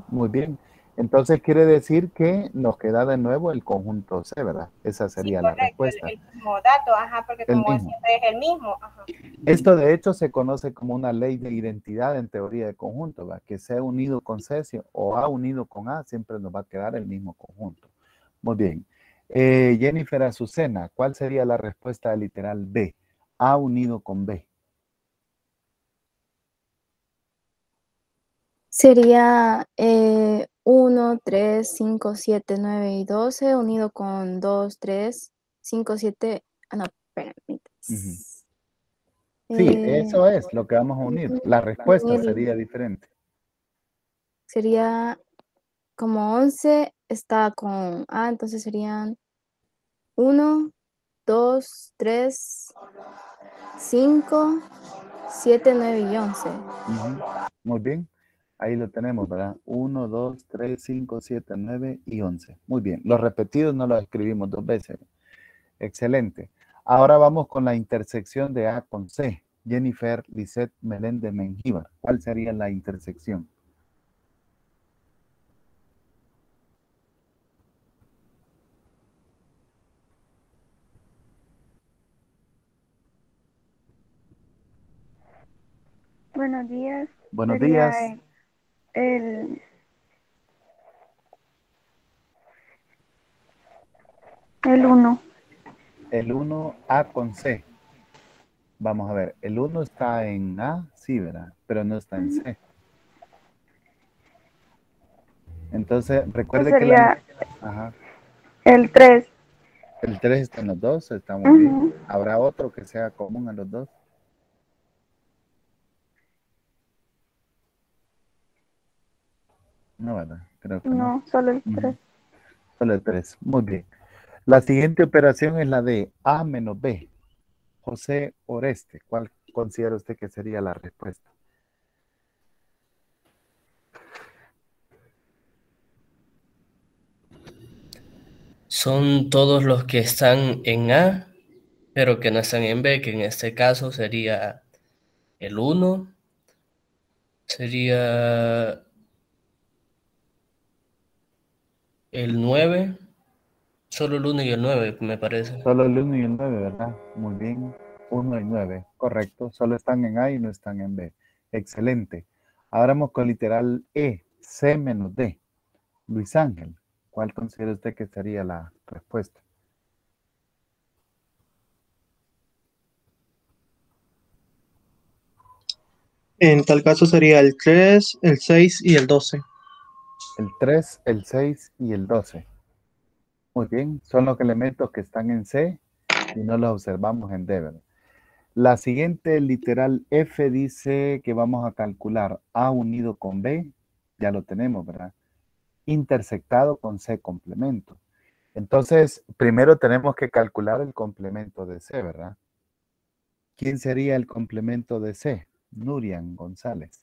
Muy bien. Entonces quiere decir que nos queda de nuevo el conjunto C, ¿verdad? Esa sería la respuesta. El mismo dato, porque como siempre es el mismo. Esto de hecho se conoce como una ley de identidad en teoría de conjunto, ¿verdad? Que C unido con C o A unido con A siempre nos va a quedar el mismo conjunto. Muy bien. Jennifer Azucena, ¿cuál sería la respuesta del literal B? A unido con B. Sería 1, 3, 5, 7, 9 y 12 unido con 2, 3, 5, 7. No, espérame. Sí, eso es lo que vamos a unir. La respuesta sería diferente. Sería como 11 está con A, entonces serían 1, 2, 3, 5, 7, 9 y 11. Muy bien. Ahí lo tenemos, ¿verdad? 1, 2, 3, 5, 7, 9 y 11. Muy bien. Los repetidos no los escribimos 2 veces. Excelente. Ahora vamos con la intersección de A con C. Jennifer Lisette Meléndez Mengíbar. ¿Cuál sería la intersección? Buenos días. Buenos días. El 1. El 1, A con C. Vamos a ver, el 1 está en A, sí, ¿verdad? Pero no está en C. Entonces, recuerde sería que el 3. El 3 está en los dos, está muy bien. ¿Habrá otro que sea común a los dos? No, ¿verdad? Creo que no. No, solo el 3. Solo el 3. Muy bien. La siguiente operación es la de A menos B. José Oreste, ¿cuál considera usted que sería la respuesta? Son todos los que están en A, pero que no están en B, que en este caso sería el 1, sería el 9, Solo el 1 y el 9, me parece. Solo el 1 y el 9, ¿verdad? Muy bien. 1 y 9, correcto. Solo están en A y no están en B. Excelente. Ahora vamos con literal E, C menos D. Luis Ángel, ¿cuál considera usted que sería la respuesta? En tal caso sería el 3, el 6 y el 12. El 3, el 6 y el 12. Muy bien, son los elementos que están en C y no los observamos en D, ¿verdad? La siguiente literal F dice que vamos a calcular A unido con B, ya lo tenemos, ¿verdad? Intersectado con C complemento. Entonces, primero tenemos que calcular el complemento de C, ¿verdad? ¿Quién sería el complemento de C? Nurian González.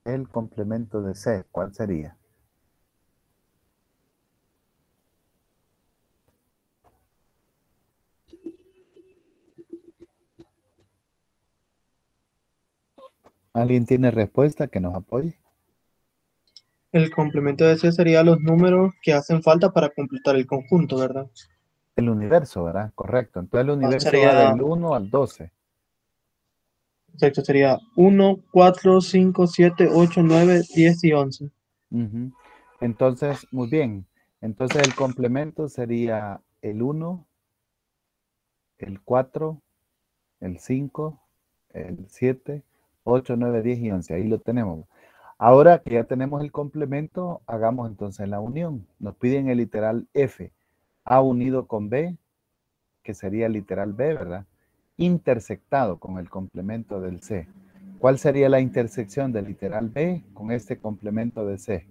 El complemento de C, ¿cuál sería? ¿Alguien tiene respuesta que nos apoye? El complemento de C sería los números que hacen falta para completar el conjunto, ¿verdad? El universo, ¿verdad? Correcto. Entonces el universo va Sería, del 1 al 12. exacto, sería 1, 4, 5, 7, 8, 9, 10 y 11. Ujú. Entonces, muy bien. Entonces el complemento sería el 1, el 4, el 5, el 7, 8, 9, 10 y 11. Ahí lo tenemos. Ahora que ya tenemos el complemento, hagamos entonces la unión. Nos piden el literal F. A unido con B, que sería el literal B, ¿verdad? Intersectado con el complemento del C. ¿Cuál sería la intersección del literal B con este complemento de C?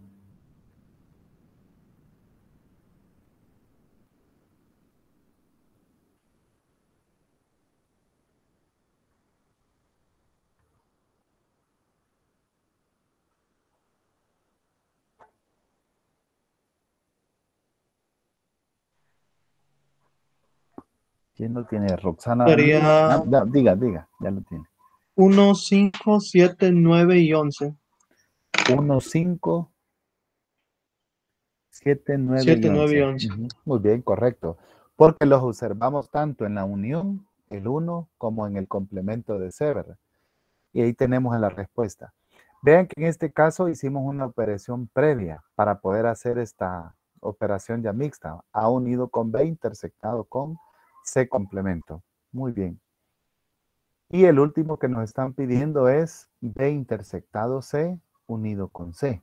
¿Quién lo tiene? Roxana Daniel. Sería Diga, ya lo tiene. 1, 5, 7, 9 y 11. 1, 5, 7, 9 y 7, 9 y 11. 11. Muy bien, correcto. Porque los observamos tanto en la unión, el 1, como en el complemento de C, ¿verdad? Y ahí tenemos la respuesta. Vean que en este caso hicimos una operación previa para poder hacer esta operación ya mixta. A unido con B intersectado con C complemento. Muy bien. Y el último que nos están pidiendo es B intersectado C unido con C.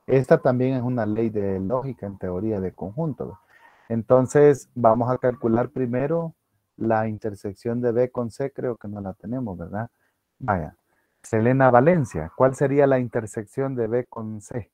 Esta también es una ley de lógica en teoría de conjunto. Entonces vamos a calcular primero la intersección de B con C. Creo que no la tenemos, ¿verdad? Vaya. Selena Valencia, ¿cuál sería la intersección de B con C?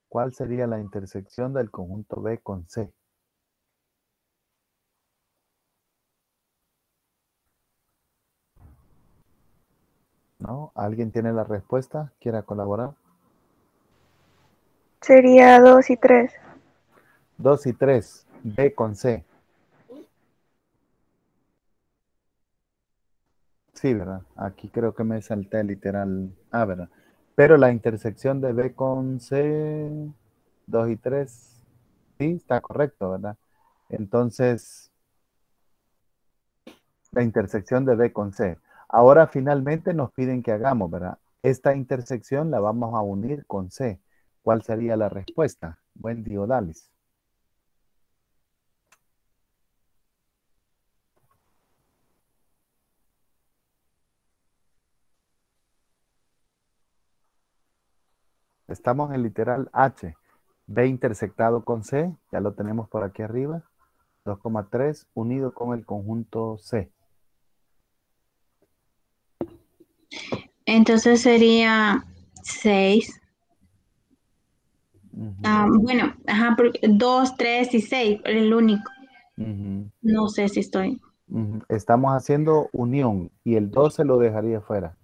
¿Cuál sería la intersección del conjunto B con C? ¿No? ¿Alguien tiene la respuesta? ¿Quiera colaborar? Sería 2 y 3. 2 y 3, B con C. Sí, ¿verdad? Aquí creo que me salté literal. Ah, ¿verdad? Pero la intersección de B con C, 2 y 3, sí, está correcto, ¿verdad? Entonces, la intersección de B con C. Ahora finalmente nos piden que hagamos, ¿verdad? Esta intersección la vamos a unir con C. ¿Cuál sería la respuesta? Wendy Odalis. Estamos en el literal H. B intersectado con C, ya lo tenemos por aquí arriba. 2,3 unido con el conjunto C. Entonces sería 6. Ujú, Bueno, ajá, 2, 3 y 6, el único. ujú, No sé si estoy. ujú. Estamos haciendo unión y el 12 lo dejaría fuera.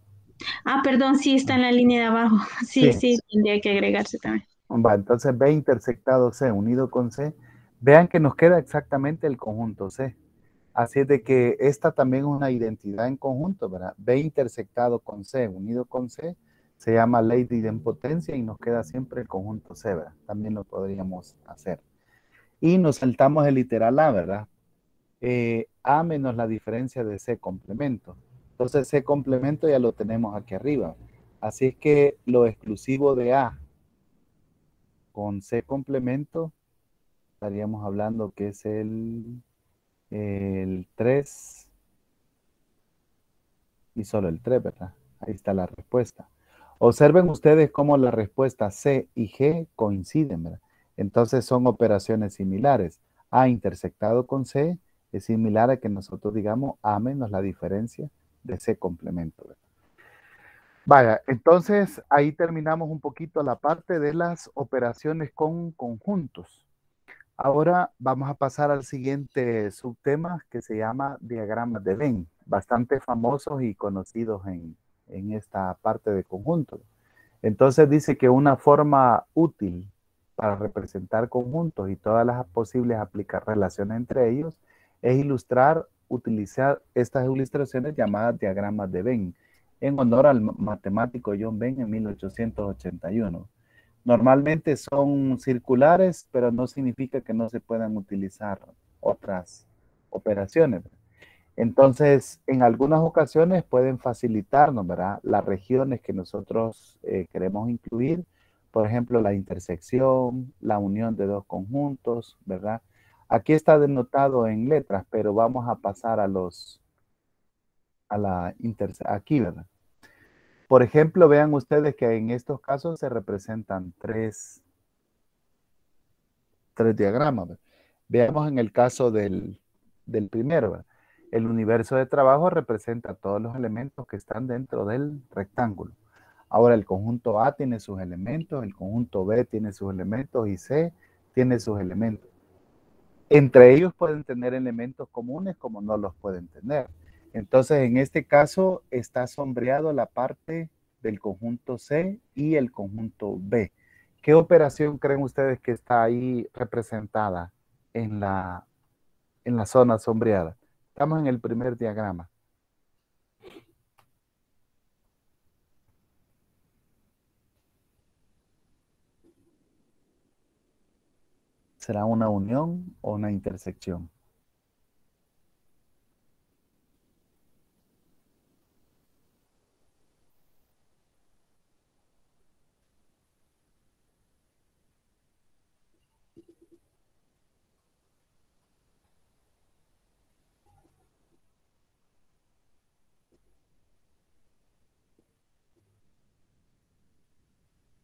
Perdón, sí está en la línea de abajo. Sí, Sí, sí, tendría que agregarse también. va, entonces B intersectado C unido con C. Vean que nos queda exactamente el conjunto C. Así es de que esta también es una identidad en conjunto, ¿verdad? B intersectado con C unido con C se llama ley de idempotencia y nos queda siempre el conjunto C, ¿verdad? También lo podríamos hacer. Y nos saltamos el literal A, ¿verdad? A menos la diferencia de C complemento. Entonces C complemento ya lo tenemos aquí arriba. Así es que lo exclusivo de A con C complemento, estaríamos hablando que es el 3 y solo el 3, ¿verdad? Ahí está la respuesta. Observen ustedes cómo la respuesta C y G coinciden, ¿verdad? Entonces son operaciones similares. A intersectado con C es similar a que nosotros digamos A menos la diferencia de C complemento, ¿verdad? Vaya, entonces ahí terminamos un poquito la parte de las operaciones con conjuntos. Ahora vamos a pasar al siguiente subtema que se llama diagramas de Venn, bastante famosos y conocidos en esta parte de conjuntos. Entonces dice que una forma útil para representar conjuntos y todas las posibles aplicar relaciones entre ellos es utilizar estas ilustraciones llamadas diagramas de Venn, en honor al matemático John Venn en 1881. Normalmente son circulares, pero no significa que no se puedan utilizar otras operaciones. Entonces, en algunas ocasiones pueden facilitarnos, ¿verdad? Las regiones que nosotros queremos incluir, por ejemplo, la intersección, la unión de dos conjuntos, ¿verdad? Aquí está denotado en letras, pero vamos a pasar aquí, ¿verdad? Por ejemplo, vean ustedes que en estos casos se representan tres diagramas, ¿verdad? Veamos en el caso del primero, ¿verdad? El universo de trabajo representa todos los elementos que están dentro del rectángulo. Ahora el conjunto A tiene sus elementos, el conjunto B tiene sus elementos y C tiene sus elementos. Entre ellos pueden tener elementos comunes como no los pueden tener. Entonces en este caso está sombreado la parte del conjunto C y el conjunto B. ¿Qué operación creen ustedes que está ahí representada en la zona sombreada? Estamos en el primer diagrama. ¿Será una unión o una intersección?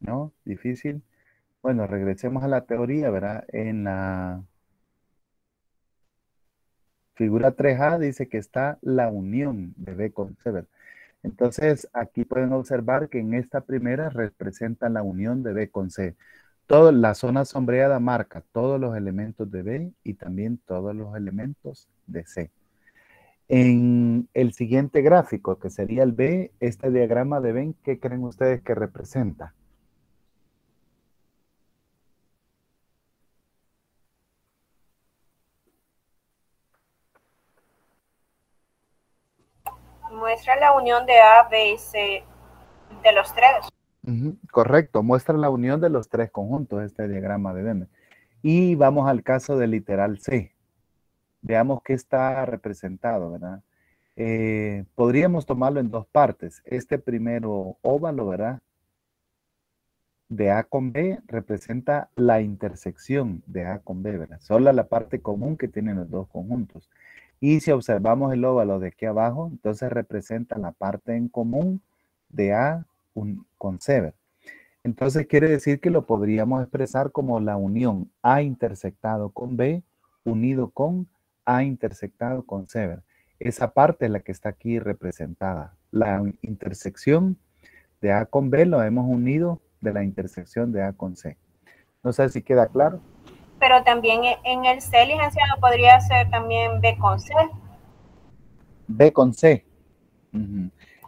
¿No? Difícil. Bueno, regresemos a la teoría, ¿verdad? En la figura 3A dice que está la unión de B con C, ¿verdad? Entonces, aquí pueden observar que en esta primera representa la unión de B con C. Toda la zona sombreada marca todos los elementos de B y también todos los elementos de C. En el siguiente gráfico, que sería el B, este diagrama de Venn, ¿qué creen ustedes que representa? Muestra la unión de A, B y C de los tres. Correcto, muestra la unión de los tres conjuntos, este diagrama de Venn. Y vamos al caso del literal C. Veamos qué está representado, ¿verdad? Podríamos tomarlo en dos partes. Este primero óvalo, ¿verdad? De A con B representa la intersección de A con B, ¿verdad? Solo la parte común que tienen los dos conjuntos. Y si observamos el óvalo de aquí abajo, entonces representa la parte en común de A con C, ¿verdad? Entonces quiere decir que lo podríamos expresar como la unión A intersectado con B unido con A intersectado con C, ¿verdad? Esa parte es la que está aquí representada. La intersección De A con B lo hemos unido de la intersección de A con C. No sé si queda claro. Pero también en el C, licenciado, podría ser también B con C. B con C.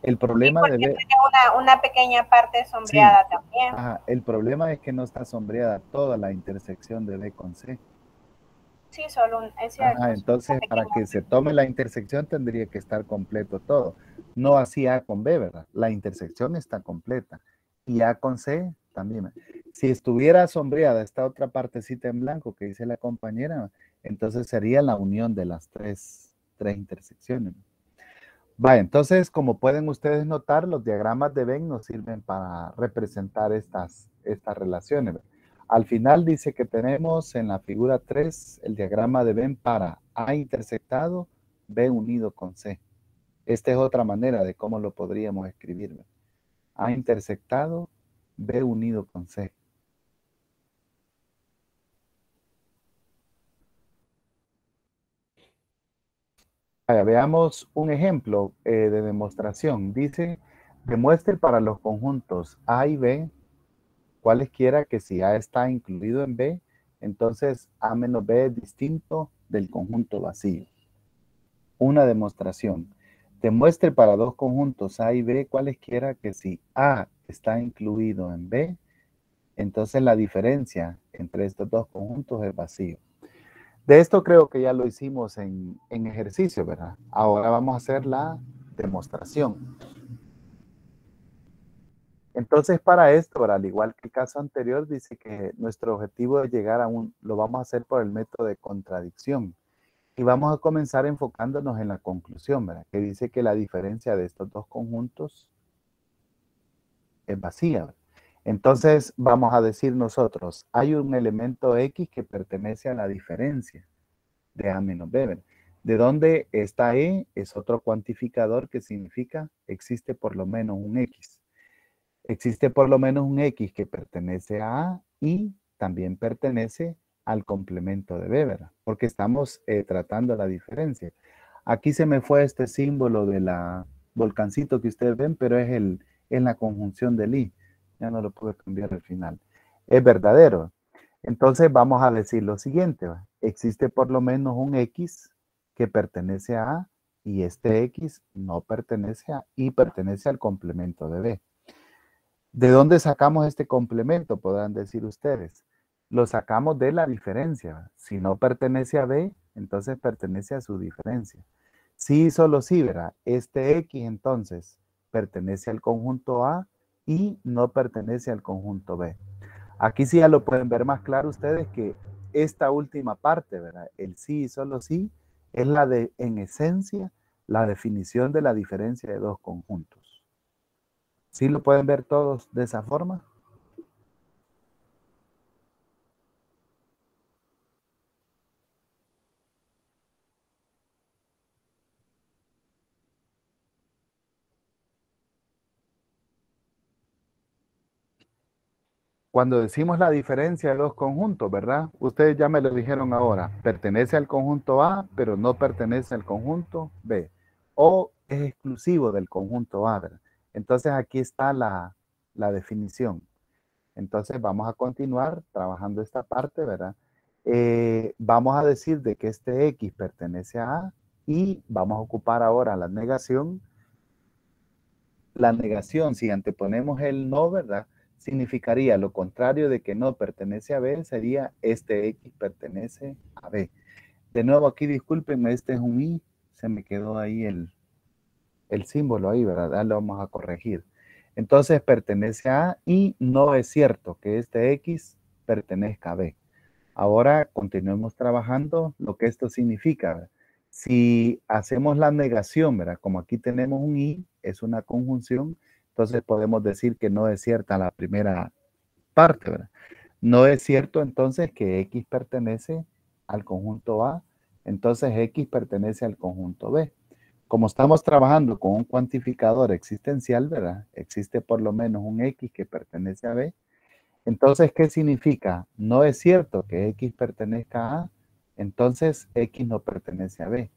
El problema sí, de B... tiene una pequeña parte sombreada sí. También. Ajá, el problema es que no está sombreada toda la intersección de B con C. Sí, solo es cierto. Ajá, entonces para que se tome la intersección tendría que estar completo todo. No así A con B, ¿verdad? La intersección está completa. Y A con C también. Si estuviera sombreada esta otra partecita en blanco que dice la compañera, entonces sería la unión de las tres intersecciones. Va, entonces, como pueden ustedes notar, los diagramas de Venn nos sirven para representar estas relaciones. Al final dice que tenemos en la figura 3 el diagrama de Venn para A intersectado, B unido con C. Esta es otra manera de cómo lo podríamos escribir. A intersectado, B unido con C. Vaya, veamos un ejemplo de demostración. Dice, demuestre para los conjuntos A y B cualesquiera que si A está incluido en B, entonces A menos B es distinto del conjunto vacío. Una demostración. Demuestre para dos conjuntos A y B cualesquiera que si A está incluido en B, entonces la diferencia entre estos dos conjuntos es vacío. De esto creo que ya lo hicimos en ejercicio, ¿verdad? Ahora vamos a hacer la demostración. Entonces, para esto, al igual que el caso anterior, dice que nuestro objetivo es llegar a lo vamos a hacer por el método de contradicción. Y vamos a comenzar enfocándonos en la conclusión, ¿verdad? Que dice que la diferencia de estos dos conjuntos es vacía, ¿verdad? Entonces, vamos a decir nosotros, hay un elemento X que pertenece a la diferencia de A menos B, ¿verdad? De donde esta E es otro cuantificador que significa existe por lo menos un X. Existe por lo menos un X que pertenece a A y también pertenece al complemento de B, ¿verdad? Porque estamos tratando la diferencia. Aquí se me fue este símbolo de la volcancito que ustedes ven, pero es la conjunción del I. Ya no lo pude cambiar al final. Es verdadero. Entonces vamos a decir lo siguiente, ¿verdad? Existe por lo menos un X que pertenece a A y este X no pertenece a y pertenece al complemento de B. ¿De dónde sacamos este complemento? Podrán decir ustedes. Lo sacamos de la diferencia. Si no pertenece a B, entonces pertenece a su diferencia. Sí, solo sí, ¿verdad? Este X entonces pertenece al conjunto A y no pertenece al conjunto B. Aquí sí ya lo pueden ver más claro ustedes que esta última parte, ¿verdad? El sí y solo sí es en esencia, la definición de la diferencia de dos conjuntos. ¿Sí lo pueden ver todos de esa forma? Cuando decimos la diferencia de dos conjuntos, ¿verdad? Ustedes ya me lo dijeron ahora. Pertenece al conjunto A, pero no pertenece al conjunto B. O es exclusivo del conjunto A, ¿verdad? Entonces aquí está la definición. Entonces vamos a continuar trabajando esta parte, ¿verdad? Vamos a decir de que este X pertenece a A y vamos a ocupar ahora la negación. La negación, si anteponemos el no, ¿verdad? Significaría lo contrario de que no pertenece a B, sería este X pertenece a B. De nuevo aquí, discúlpenme, este es un I, se me quedó ahí el símbolo ahí, ¿verdad? Ya lo vamos a corregir. Entonces pertenece a A y no es cierto que este X pertenezca a B. Ahora continuemos trabajando lo que esto significa, ¿verdad? Si hacemos la negación, ¿verdad? Como aquí tenemos un I, es una conjunción, entonces podemos decir que no es cierta la primera parte, ¿verdad? No es cierto entonces que X pertenece al conjunto A, entonces X pertenece al conjunto B. Como estamos trabajando con un cuantificador existencial, ¿verdad? Existe por lo menos un X que pertenece a B. Entonces, ¿qué significa? No es cierto que X pertenezca a A, entonces X no pertenece a B.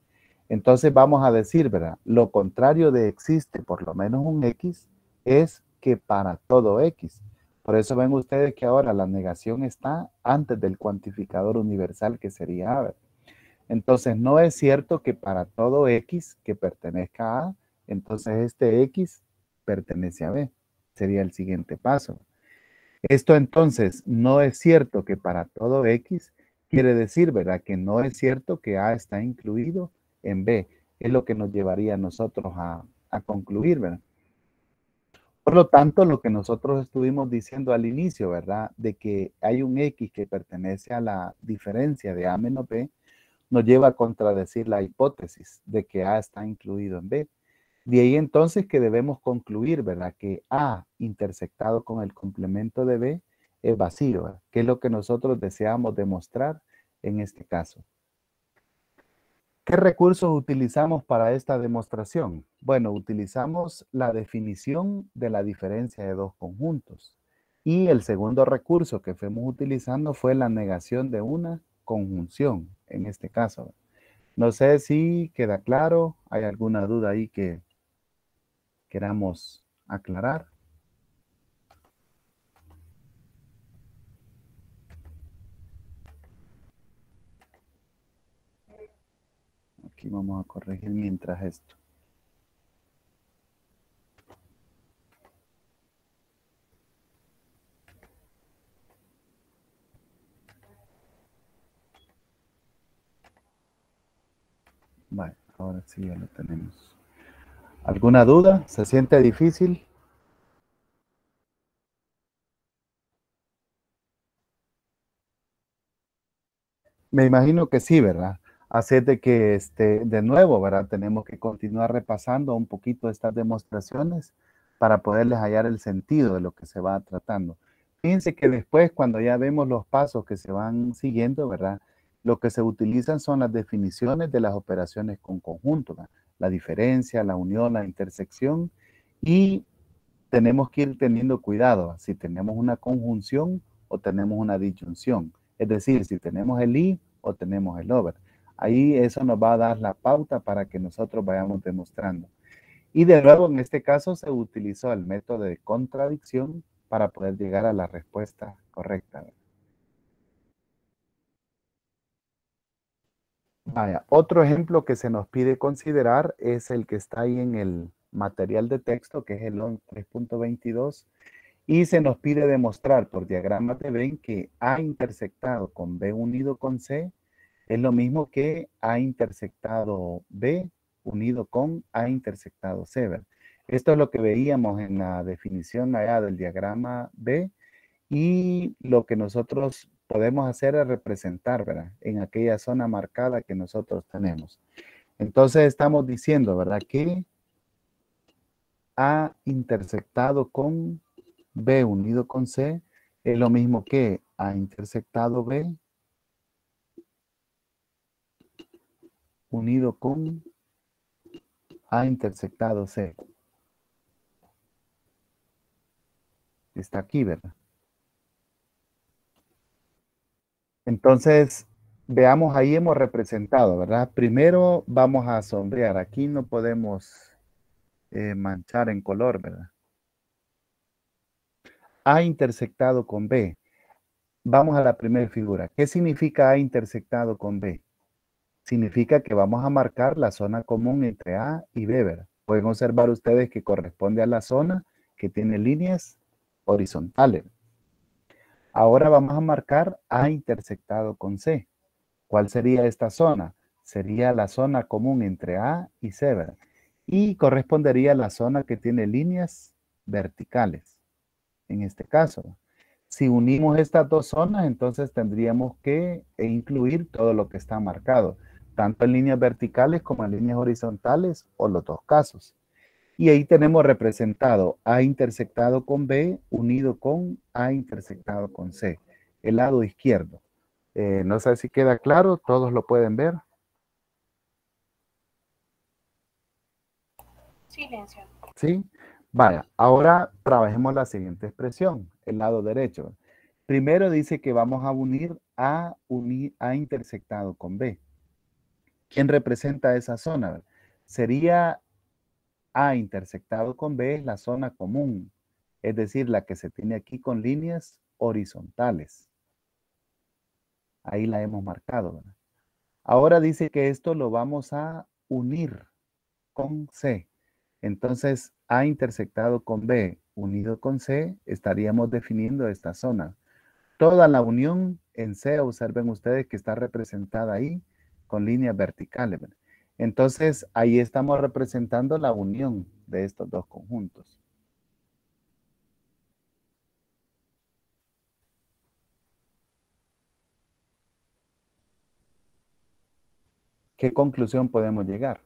Entonces vamos a decir, ¿verdad? Lo contrario de existe por lo menos un X es que para todo X. Por eso ven ustedes que ahora la negación está antes del cuantificador universal que sería A. Entonces no es cierto que para todo X que pertenezca a A, entonces este X pertenece a B. Sería el siguiente paso. Esto entonces no es cierto que para todo X, quiere decir, ¿verdad? Que no es cierto que A está incluido en B. Es lo que nos llevaría a nosotros a concluir, ¿verdad? Por lo tanto, lo que nosotros estuvimos diciendo al inicio, ¿verdad? De que hay un X que pertenece a la diferencia de A menos B, nos lleva a contradecir la hipótesis de que A está incluido en B. De ahí entonces que debemos concluir, ¿verdad? Que A intersectado con el complemento de B es vacío, ¿verdad? Que es lo que nosotros deseamos demostrar en este caso. ¿Qué recursos utilizamos para esta demostración? Bueno, utilizamos la definición de la diferencia de dos conjuntos. Y el segundo recurso que fuimos utilizando fue la negación de una conjunción, en este caso. No sé si queda claro, ¿hay alguna duda ahí que queramos aclarar? Aquí vamos a corregir mientras esto. Vale, ahora sí ya lo tenemos. ¿Alguna duda? ¿Se siente difícil? Me imagino que sí, ¿verdad? Así es de que, de nuevo, ¿verdad? Tenemos que continuar repasando un poquito estas demostraciones para poderles hallar el sentido de lo que se va tratando. Fíjense que después, cuando ya vemos los pasos que se van siguiendo, ¿verdad? Lo que se utilizan son las definiciones de las operaciones con conjunto, ¿verdad? La diferencia, la unión, la intersección, y tenemos que ir teniendo cuidado si tenemos una conjunción o tenemos una disyunción. Es decir, si tenemos el y o tenemos el over. Ahí eso nos va a dar la pauta para que nosotros vayamos demostrando. Y de nuevo, en este caso se utilizó el método de contradicción para poder llegar a la respuesta correcta. Vaya, otro ejemplo que se nos pide considerar es el que está ahí en el material de texto, que es el 3.22. Y se nos pide demostrar por diagramas de Venn que A intersectado con B unido con C es lo mismo que A intersectado B unido con A intersectado C, ¿verdad? Esto es lo que veíamos en la definición allá del diagrama B, y lo que nosotros podemos hacer es representar, ¿verdad? En aquella zona marcada que nosotros tenemos. Entonces estamos diciendo, ¿verdad? Que A intersectado con B unido con C es lo mismo que A intersectado B unido con A intersectado C. Está aquí, ¿verdad? Entonces, veamos, ahí hemos representado, ¿verdad? Primero vamos a sombrear. Aquí no podemos manchar en color, ¿verdad? A intersectado con B. Vamos a la primera figura. ¿Qué significa A intersectado con B? Significa que vamos a marcar la zona común entre A y B, ¿verdad? Pueden observar ustedes que corresponde a la zona que tiene líneas horizontales. Ahora vamos a marcar A intersectado con C. ¿Cuál sería esta zona? Sería la zona común entre A y C, ¿verdad? Y correspondería a la zona que tiene líneas verticales, en este caso. Si unimos estas dos zonas, entonces tendríamos que incluir todo lo que está marcado, tanto en líneas verticales como en líneas horizontales, o los dos casos. Y ahí tenemos representado A intersectado con B unido con A intersectado con C, el lado izquierdo. No sé si queda claro, todos lo pueden ver. Silencio. ¿Sí? Vaya, ahora trabajemos la siguiente expresión, el lado derecho. Primero dice que vamos a unir A intersectado con B. ¿Quién representa esa zona? Sería A intersectado con B, es la zona común es decir, la que se tiene aquí con líneas horizontales. Ahí la hemos marcado, ¿verdad? Ahora dice que esto lo vamos a unir con C. Entonces, A intersectado con B unido con C, estaríamos definiendo esta zona. Toda la unión en C, observen ustedes que está representada ahí con líneas verticales, ¿verdad? Entonces, ahí estamos representando la unión de estos dos conjuntos. ¿Qué conclusión podemos llegar?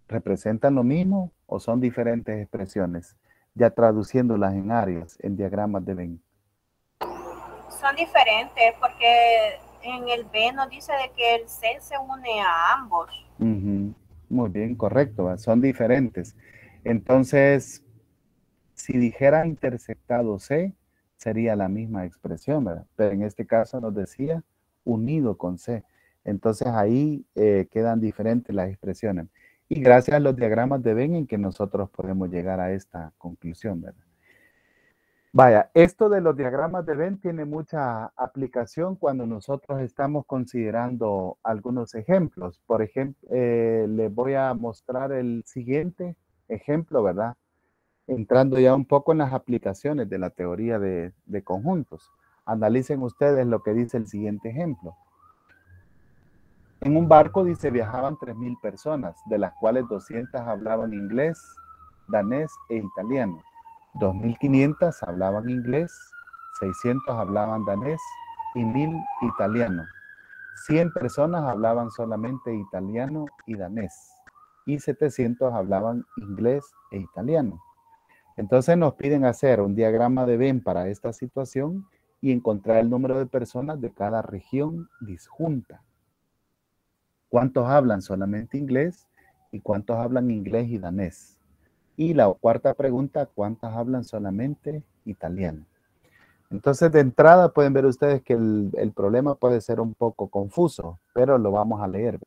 ¿Representan lo mismo o son diferentes expresiones? Ya traduciéndolas en áreas, en diagramas de Venn. Son diferentes porque en el B nos dice de que el C se une a ambos. Muy bien, correcto, ¿va? Son diferentes. Entonces, si dijera intersectado C, sería la misma expresión, ¿verdad? Pero en este caso nos decía unido con C. Entonces ahí quedan diferentes las expresiones. Y gracias a los diagramas de Venn en que nosotros podemos llegar a esta conclusión, ¿verdad? Vaya, esto de los diagramas de Venn tiene mucha aplicación cuando nosotros estamos considerando algunos ejemplos. Por ejemplo, les voy a mostrar el siguiente ejemplo, ¿verdad? Entrando ya un poco en las aplicaciones de la teoría de conjuntos. Analicen ustedes lo que dice el siguiente ejemplo. En un barco, dice, viajaban 3,000 personas, de las cuales 200 hablaban inglés, danés e italiano. 2,500 hablaban inglés, 600 hablaban danés y 1,000 italiano. 100 personas hablaban solamente italiano y danés y 700 hablaban inglés e italiano. Entonces nos piden hacer un diagrama de Venn para esta situación y encontrar el número de personas de cada región disjunta. ¿Cuántos hablan solamente inglés y cuántos hablan inglés y danés? Y la cuarta pregunta, ¿cuántas hablan solamente italiano? Entonces, de entrada pueden ver ustedes que el problema puede ser un poco confuso, pero lo vamos a leer.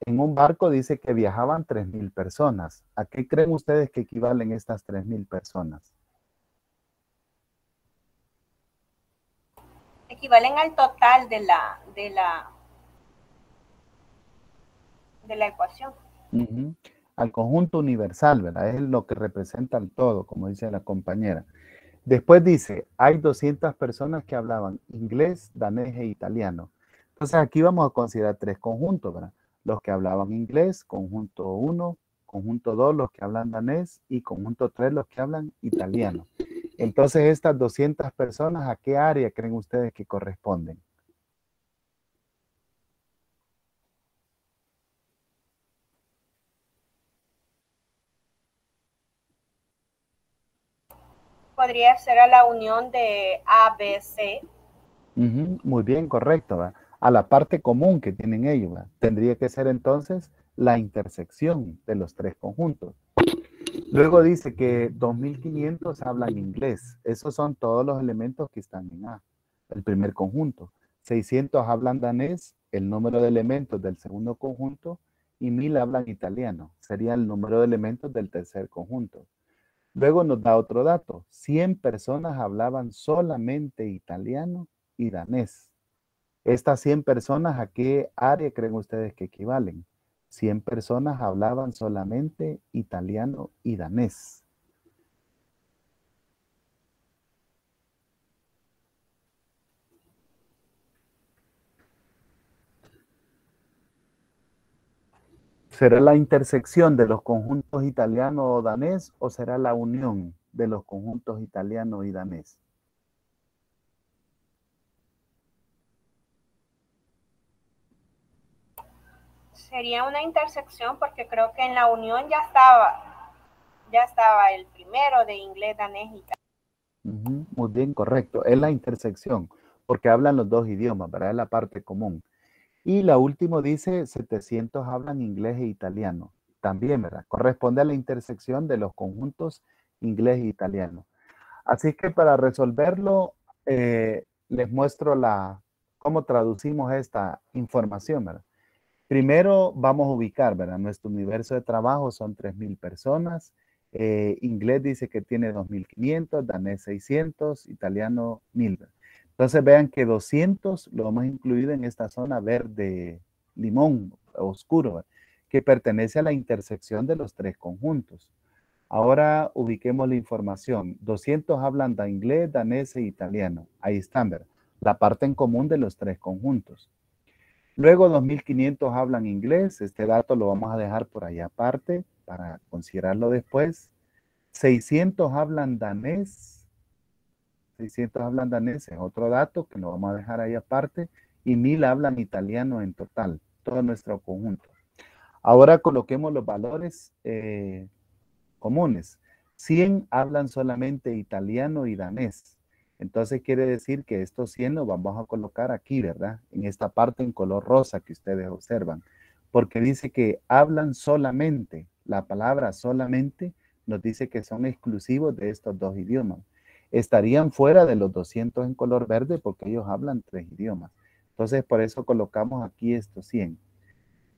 En un barco dice que viajaban 3,000 personas. ¿A qué creen ustedes que equivalen estas 3,000 personas? Equivalen al total de la ecuación. Al conjunto universal, ¿verdad? Es lo que representa el todo, como dice la compañera. Después dice, hay 200 personas que hablaban inglés, danés e italiano. Entonces aquí vamos a considerar 3 conjuntos, ¿verdad? Los que hablaban inglés, conjunto 1, conjunto 2, los que hablan danés y conjunto 3, los que hablan italiano. Entonces estas 200 personas, ¿a qué área creen ustedes que corresponden? Podría ser a la unión de A, B, C. Muy bien, correcto, ¿verdad? A la parte común que tienen ellos, ¿verdad? Tendría que ser entonces la intersección de los 3 conjuntos. Luego dice que 2,500 hablan inglés. Esos son todos los elementos que están en A, el primer conjunto. 600 hablan danés, el número de elementos del segundo conjunto, y 1,000 hablan italiano. Sería el número de elementos del tercer conjunto. Luego nos da otro dato. 100 personas hablaban solamente italiano y danés. Estas 100 personas, ¿a qué área creen ustedes que equivalen? 100 personas hablaban solamente italiano y danés. ¿Será la intersección de los conjuntos italiano o danés o será la unión de los conjuntos italiano y danés? Sería una intersección porque creo que en la unión ya estaba el primero de inglés, danés y italiano. Muy bien, correcto. Es la intersección porque hablan los dos idiomas, ¿verdad? Es la parte común. Y la última dice 700 hablan inglés e italiano. También, ¿verdad? Corresponde a la intersección de los conjuntos inglés e italiano. Así que para resolverlo, les muestro ¿cómo traducimos esta información, verdad? Primero vamos a ubicar, ¿verdad? Nuestro universo de trabajo son 3,000 personas. Inglés dice que tiene 2,500, danés 600, italiano 1,000. Entonces vean que 200 lo hemos incluido en esta zona verde limón oscuro, ¿verdad? Que pertenece a la intersección de los tres conjuntos. Ahora ubiquemos la información. 200 hablan de inglés, danés e italiano. Ahí están, ¿verdad? La parte en común de los tres conjuntos. Luego 2,500 hablan inglés. Este dato lo vamos a dejar por ahí aparte para considerarlo después. 600 hablan danés. 600 hablan danés es otro dato que lo vamos a dejar ahí aparte. Y 1,000 hablan italiano en total, todo nuestro conjunto. Ahora coloquemos los valores comunes. 100 hablan solamente italiano y danés. Entonces quiere decir que estos 100 los vamos a colocar aquí, ¿verdad? En esta parte en color rosa que ustedes observan. Porque dice que hablan solamente. La palabra solamente nos dice que son exclusivos de estos dos idiomas. Estarían fuera de los 200 en color verde porque ellos hablan 3 idiomas. Entonces por eso colocamos aquí estos 100.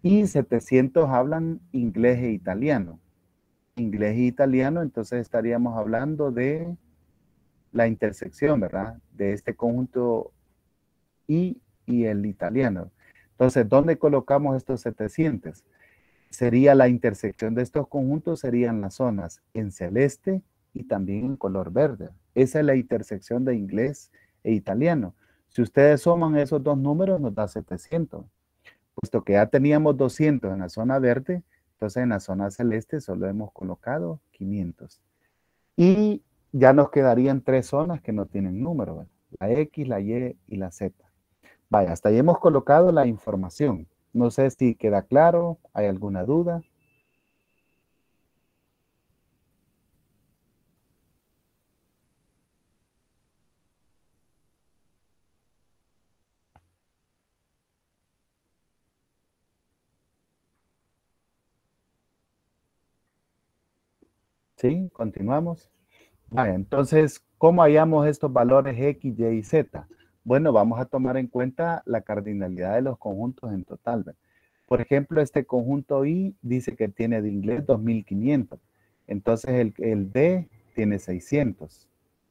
Y 700 hablan inglés e italiano. Inglés e italiano, entonces estaríamos hablando de la intersección, ¿verdad? De este conjunto y el italiano. Entonces, ¿dónde colocamos estos 700? Sería la intersección de estos conjuntos, serían las zonas en celeste y también en color verde. Esa es la intersección de inglés e italiano. Si ustedes suman esos dos números, nos da 700. Puesto que ya teníamos 200 en la zona verde, entonces en la zona celeste solo hemos colocado 500. Y ya nos quedarían 3 zonas que no tienen número, ¿verdad? La X, la Y y la Z. Vaya, hasta ahí hemos colocado la información. No sé si queda claro, ¿hay alguna duda? ¿Sí? Continuamos. Vale, entonces, ¿cómo hallamos estos valores X, Y y Z? Bueno, vamos a tomar en cuenta la cardinalidad de los conjuntos en total, ¿verdad? Por ejemplo, este conjunto I dice que tiene de inglés 2,500. Entonces, el D tiene 600,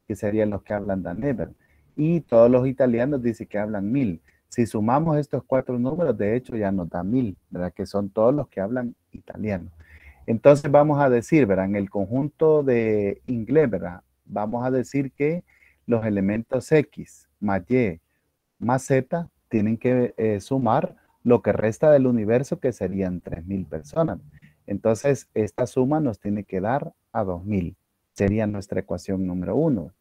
que serían los que hablan danés, ¿verdad? Y todos los italianos dicen que hablan 1,000. Si sumamos estos 4 números, de hecho, ya nos da 1,000, ¿verdad? Que son todos los que hablan italiano. Entonces vamos a decir, ¿verdad? En el conjunto de inglés, ¿verdad? Vamos a decir que los elementos X más Y más Z tienen que sumar lo que resta del universo, que serían 3,000 personas. Entonces, esta suma nos tiene que dar a 2,000. Sería nuestra ecuación número 1.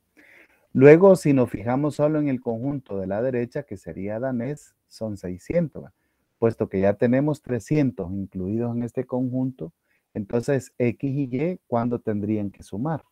Luego, si nos fijamos solo en el conjunto de la derecha, que sería danés, son 600, ¿verdad? Puesto que ya tenemos 300 incluidos en este conjunto, entonces, X y Y, ¿cuándo tendrían que sumar?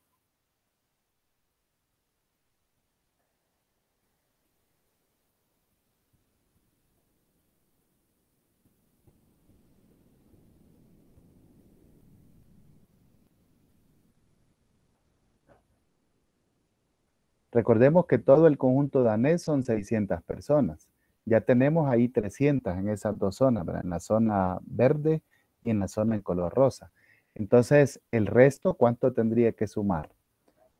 Recordemos que todo el conjunto danés son 600 personas. Ya tenemos ahí 300 en esas dos zonas, ¿verdad? En la zona verde y en la zona en color rosa. Entonces, el resto, ¿cuánto tendría que sumar?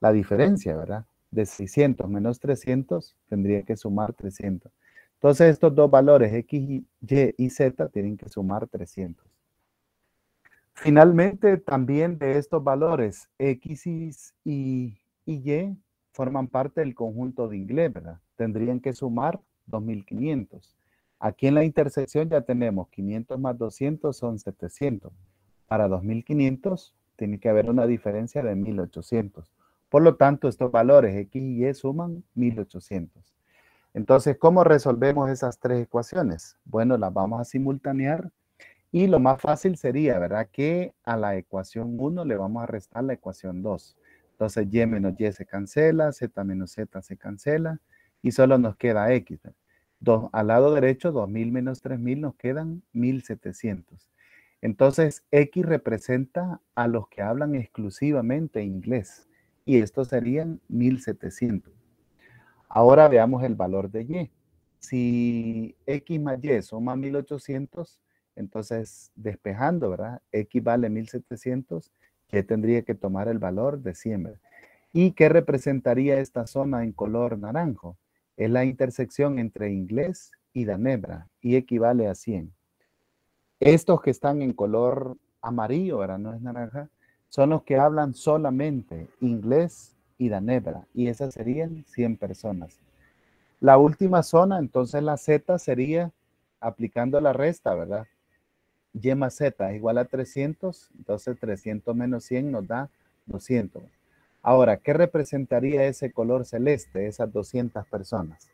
La diferencia, ¿verdad? De 600 menos 300, tendría que sumar 300. Entonces, estos dos valores, X, Y y Z, tienen que sumar 300. Finalmente, también de estos valores, X y Y, forman parte del conjunto de inglés, ¿verdad? Tendrían que sumar 2,500. Aquí en la intersección ya tenemos 500 más 200 son 700. Para 2,500 tiene que haber una diferencia de 1,800. Por lo tanto, estos valores X y Y suman 1,800. Entonces, ¿cómo resolvemos esas tres ecuaciones? Bueno, las vamos a simultanear y lo más fácil sería, ¿verdad? Que a la ecuación 1 le vamos a restar la ecuación 2. Entonces, Y menos Y se cancela, Z menos Z se cancela y solo nos queda X. Al lado derecho, 2,000 menos 3,000 nos quedan 1,700. Entonces, X representa a los que hablan exclusivamente inglés y estos serían 1,700. Ahora veamos el valor de Y. si X más Y suma 1800, entonces despejando, ¿verdad? X vale 1700, Y tendría que tomar el valor de 100, ¿verdad? ¿Y qué representaría esta zona en color naranjo? Es la intersección entre inglés y danés, ¿verdad? Y equivale a 100. Estos que están en color amarillo, ¿verdad? No es naranja, son los que hablan solamente inglés y danés, ¿verdad? Y esas serían 100 personas. La última zona, entonces la Z sería aplicando la resta, ¿verdad? Y más Z es igual a 300, entonces 300 menos 100 nos da 200. Ahora, ¿qué representaría ese color celeste, esas 200 personas?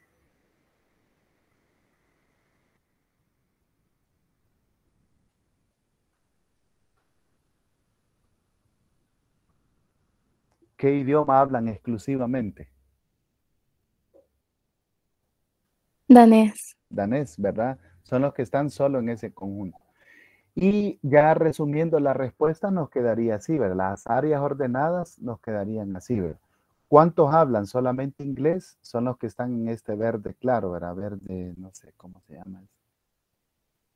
¿Qué idioma hablan exclusivamente? Danés. Danés, ¿verdad? Son los que están solo en ese conjunto. Y ya resumiendo la respuesta nos quedaría así, ¿verdad? Las áreas ordenadas nos quedarían así, ¿verdad? ¿Cuántos hablan solamente inglés? Son los que están en este verde claro, ¿verdad? Verde, no sé cómo se llama.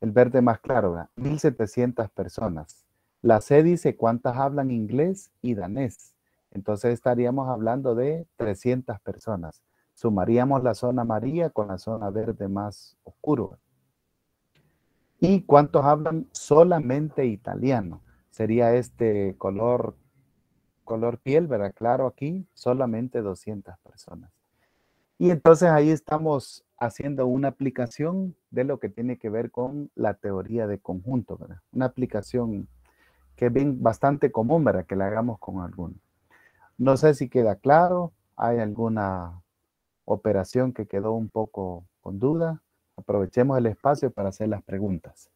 El verde más claro, ¿verdad? 1700 personas. La C dice cuántas hablan inglés y danés. Entonces estaríamos hablando de 300 personas. Sumaríamos la zona amarilla con la zona verde más oscuro. ¿Y cuántos hablan solamente italiano? Sería este color piel, ¿verdad? Claro aquí, solamente 200 personas. Y entonces ahí estamos haciendo una aplicación de lo que tiene que ver con la teoría de conjunto, ¿verdad? Una aplicación que es bien bastante común, ¿verdad? Que la hagamos con alguno. No sé si queda claro, hay alguna operación que quedó un poco con duda. Aprovechemos el espacio para hacer las preguntas.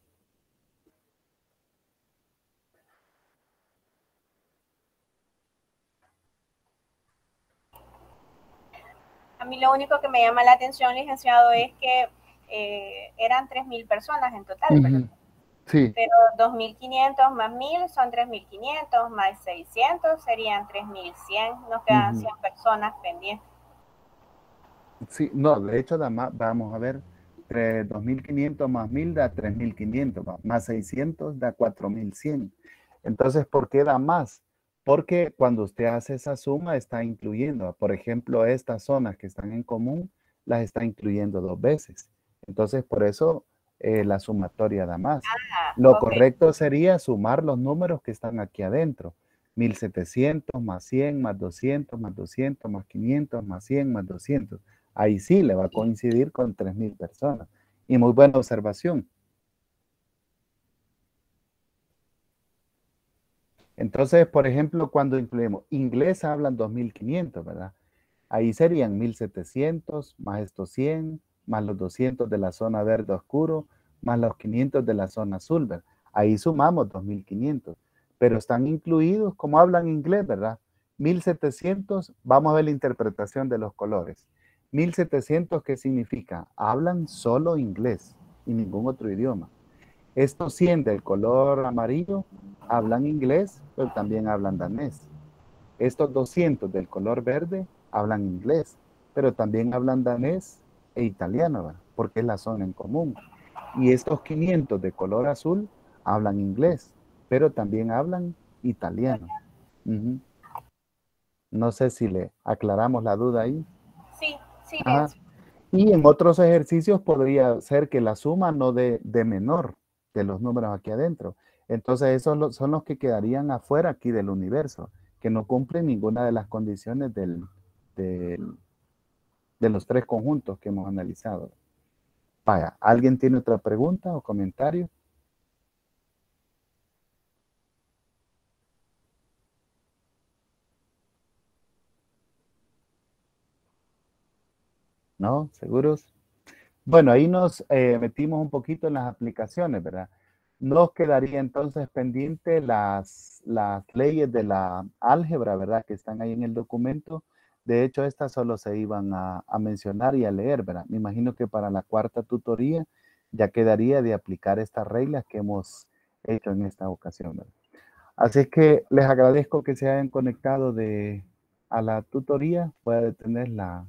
A mí lo único que me llama la atención, licenciado, es que eran 3.000 personas en total, ¿verdad? Sí. Pero 2.500 más 1.000 son 3.500, más 600 serían 3.100, nos quedan 100 personas pendientes. Sí, no, de hecho, vamos a ver, 2.500 más 1.000 da 3.500, más 600 da 4.100. Entonces, ¿por qué da más? Porque cuando usted hace esa suma está incluyendo, por ejemplo, estas zonas que están en común, las está incluyendo 2 veces. Entonces, por eso la sumatoria da más. Lo correcto sería sumar los números que están aquí adentro. 1.700 más 100 más 200 más 200 más 500 más 100 más 200. Ahí sí le va a coincidir con 3.000 personas. Y muy buena observación. Entonces, por ejemplo, cuando incluimos inglés hablan 2.500, ¿verdad? Ahí serían 1.700 más estos 100, más los 200 de la zona verde oscuro, más los 500 de la zona azul, ¿verdad? Ahí sumamos 2.500. Pero están incluidos, como hablan inglés, ¿verdad? 1.700, vamos a ver la interpretación de los colores. 1.700, ¿qué significa? Hablan solo inglés y ningún otro idioma. Estos 100 del color amarillo hablan inglés, pero también hablan danés. Estos 200 del color verde hablan inglés, pero también hablan danés e italiano, ¿verdad? Porque es la zona en común. Y estos 500 de color azul hablan inglés, pero también hablan italiano. No sé si le aclaramos la duda ahí. Sí, sí. Y en otros ejercicios podría ser que la suma no de menor de los números aquí adentro. Entonces esos son los que quedarían afuera aquí del universo, que no cumplen ninguna de las condiciones de los 3 conjuntos que hemos analizado. Vaya, ¿alguien tiene otra pregunta o comentario? ¿No? ¿Seguros? Bueno, ahí nos metimos un poquito en las aplicaciones, ¿verdad? Nos quedaría entonces pendiente las leyes de la álgebra, ¿verdad? Que están ahí en el documento. De hecho, estas solo se iban a mencionar y a leer, ¿verdad? Me imagino que para la 4ª tutoría ya quedaría de aplicar estas reglas que hemos hecho en esta ocasión, ¿verdad? Así es que les agradezco que se hayan conectado a la tutoría. Voy a detener la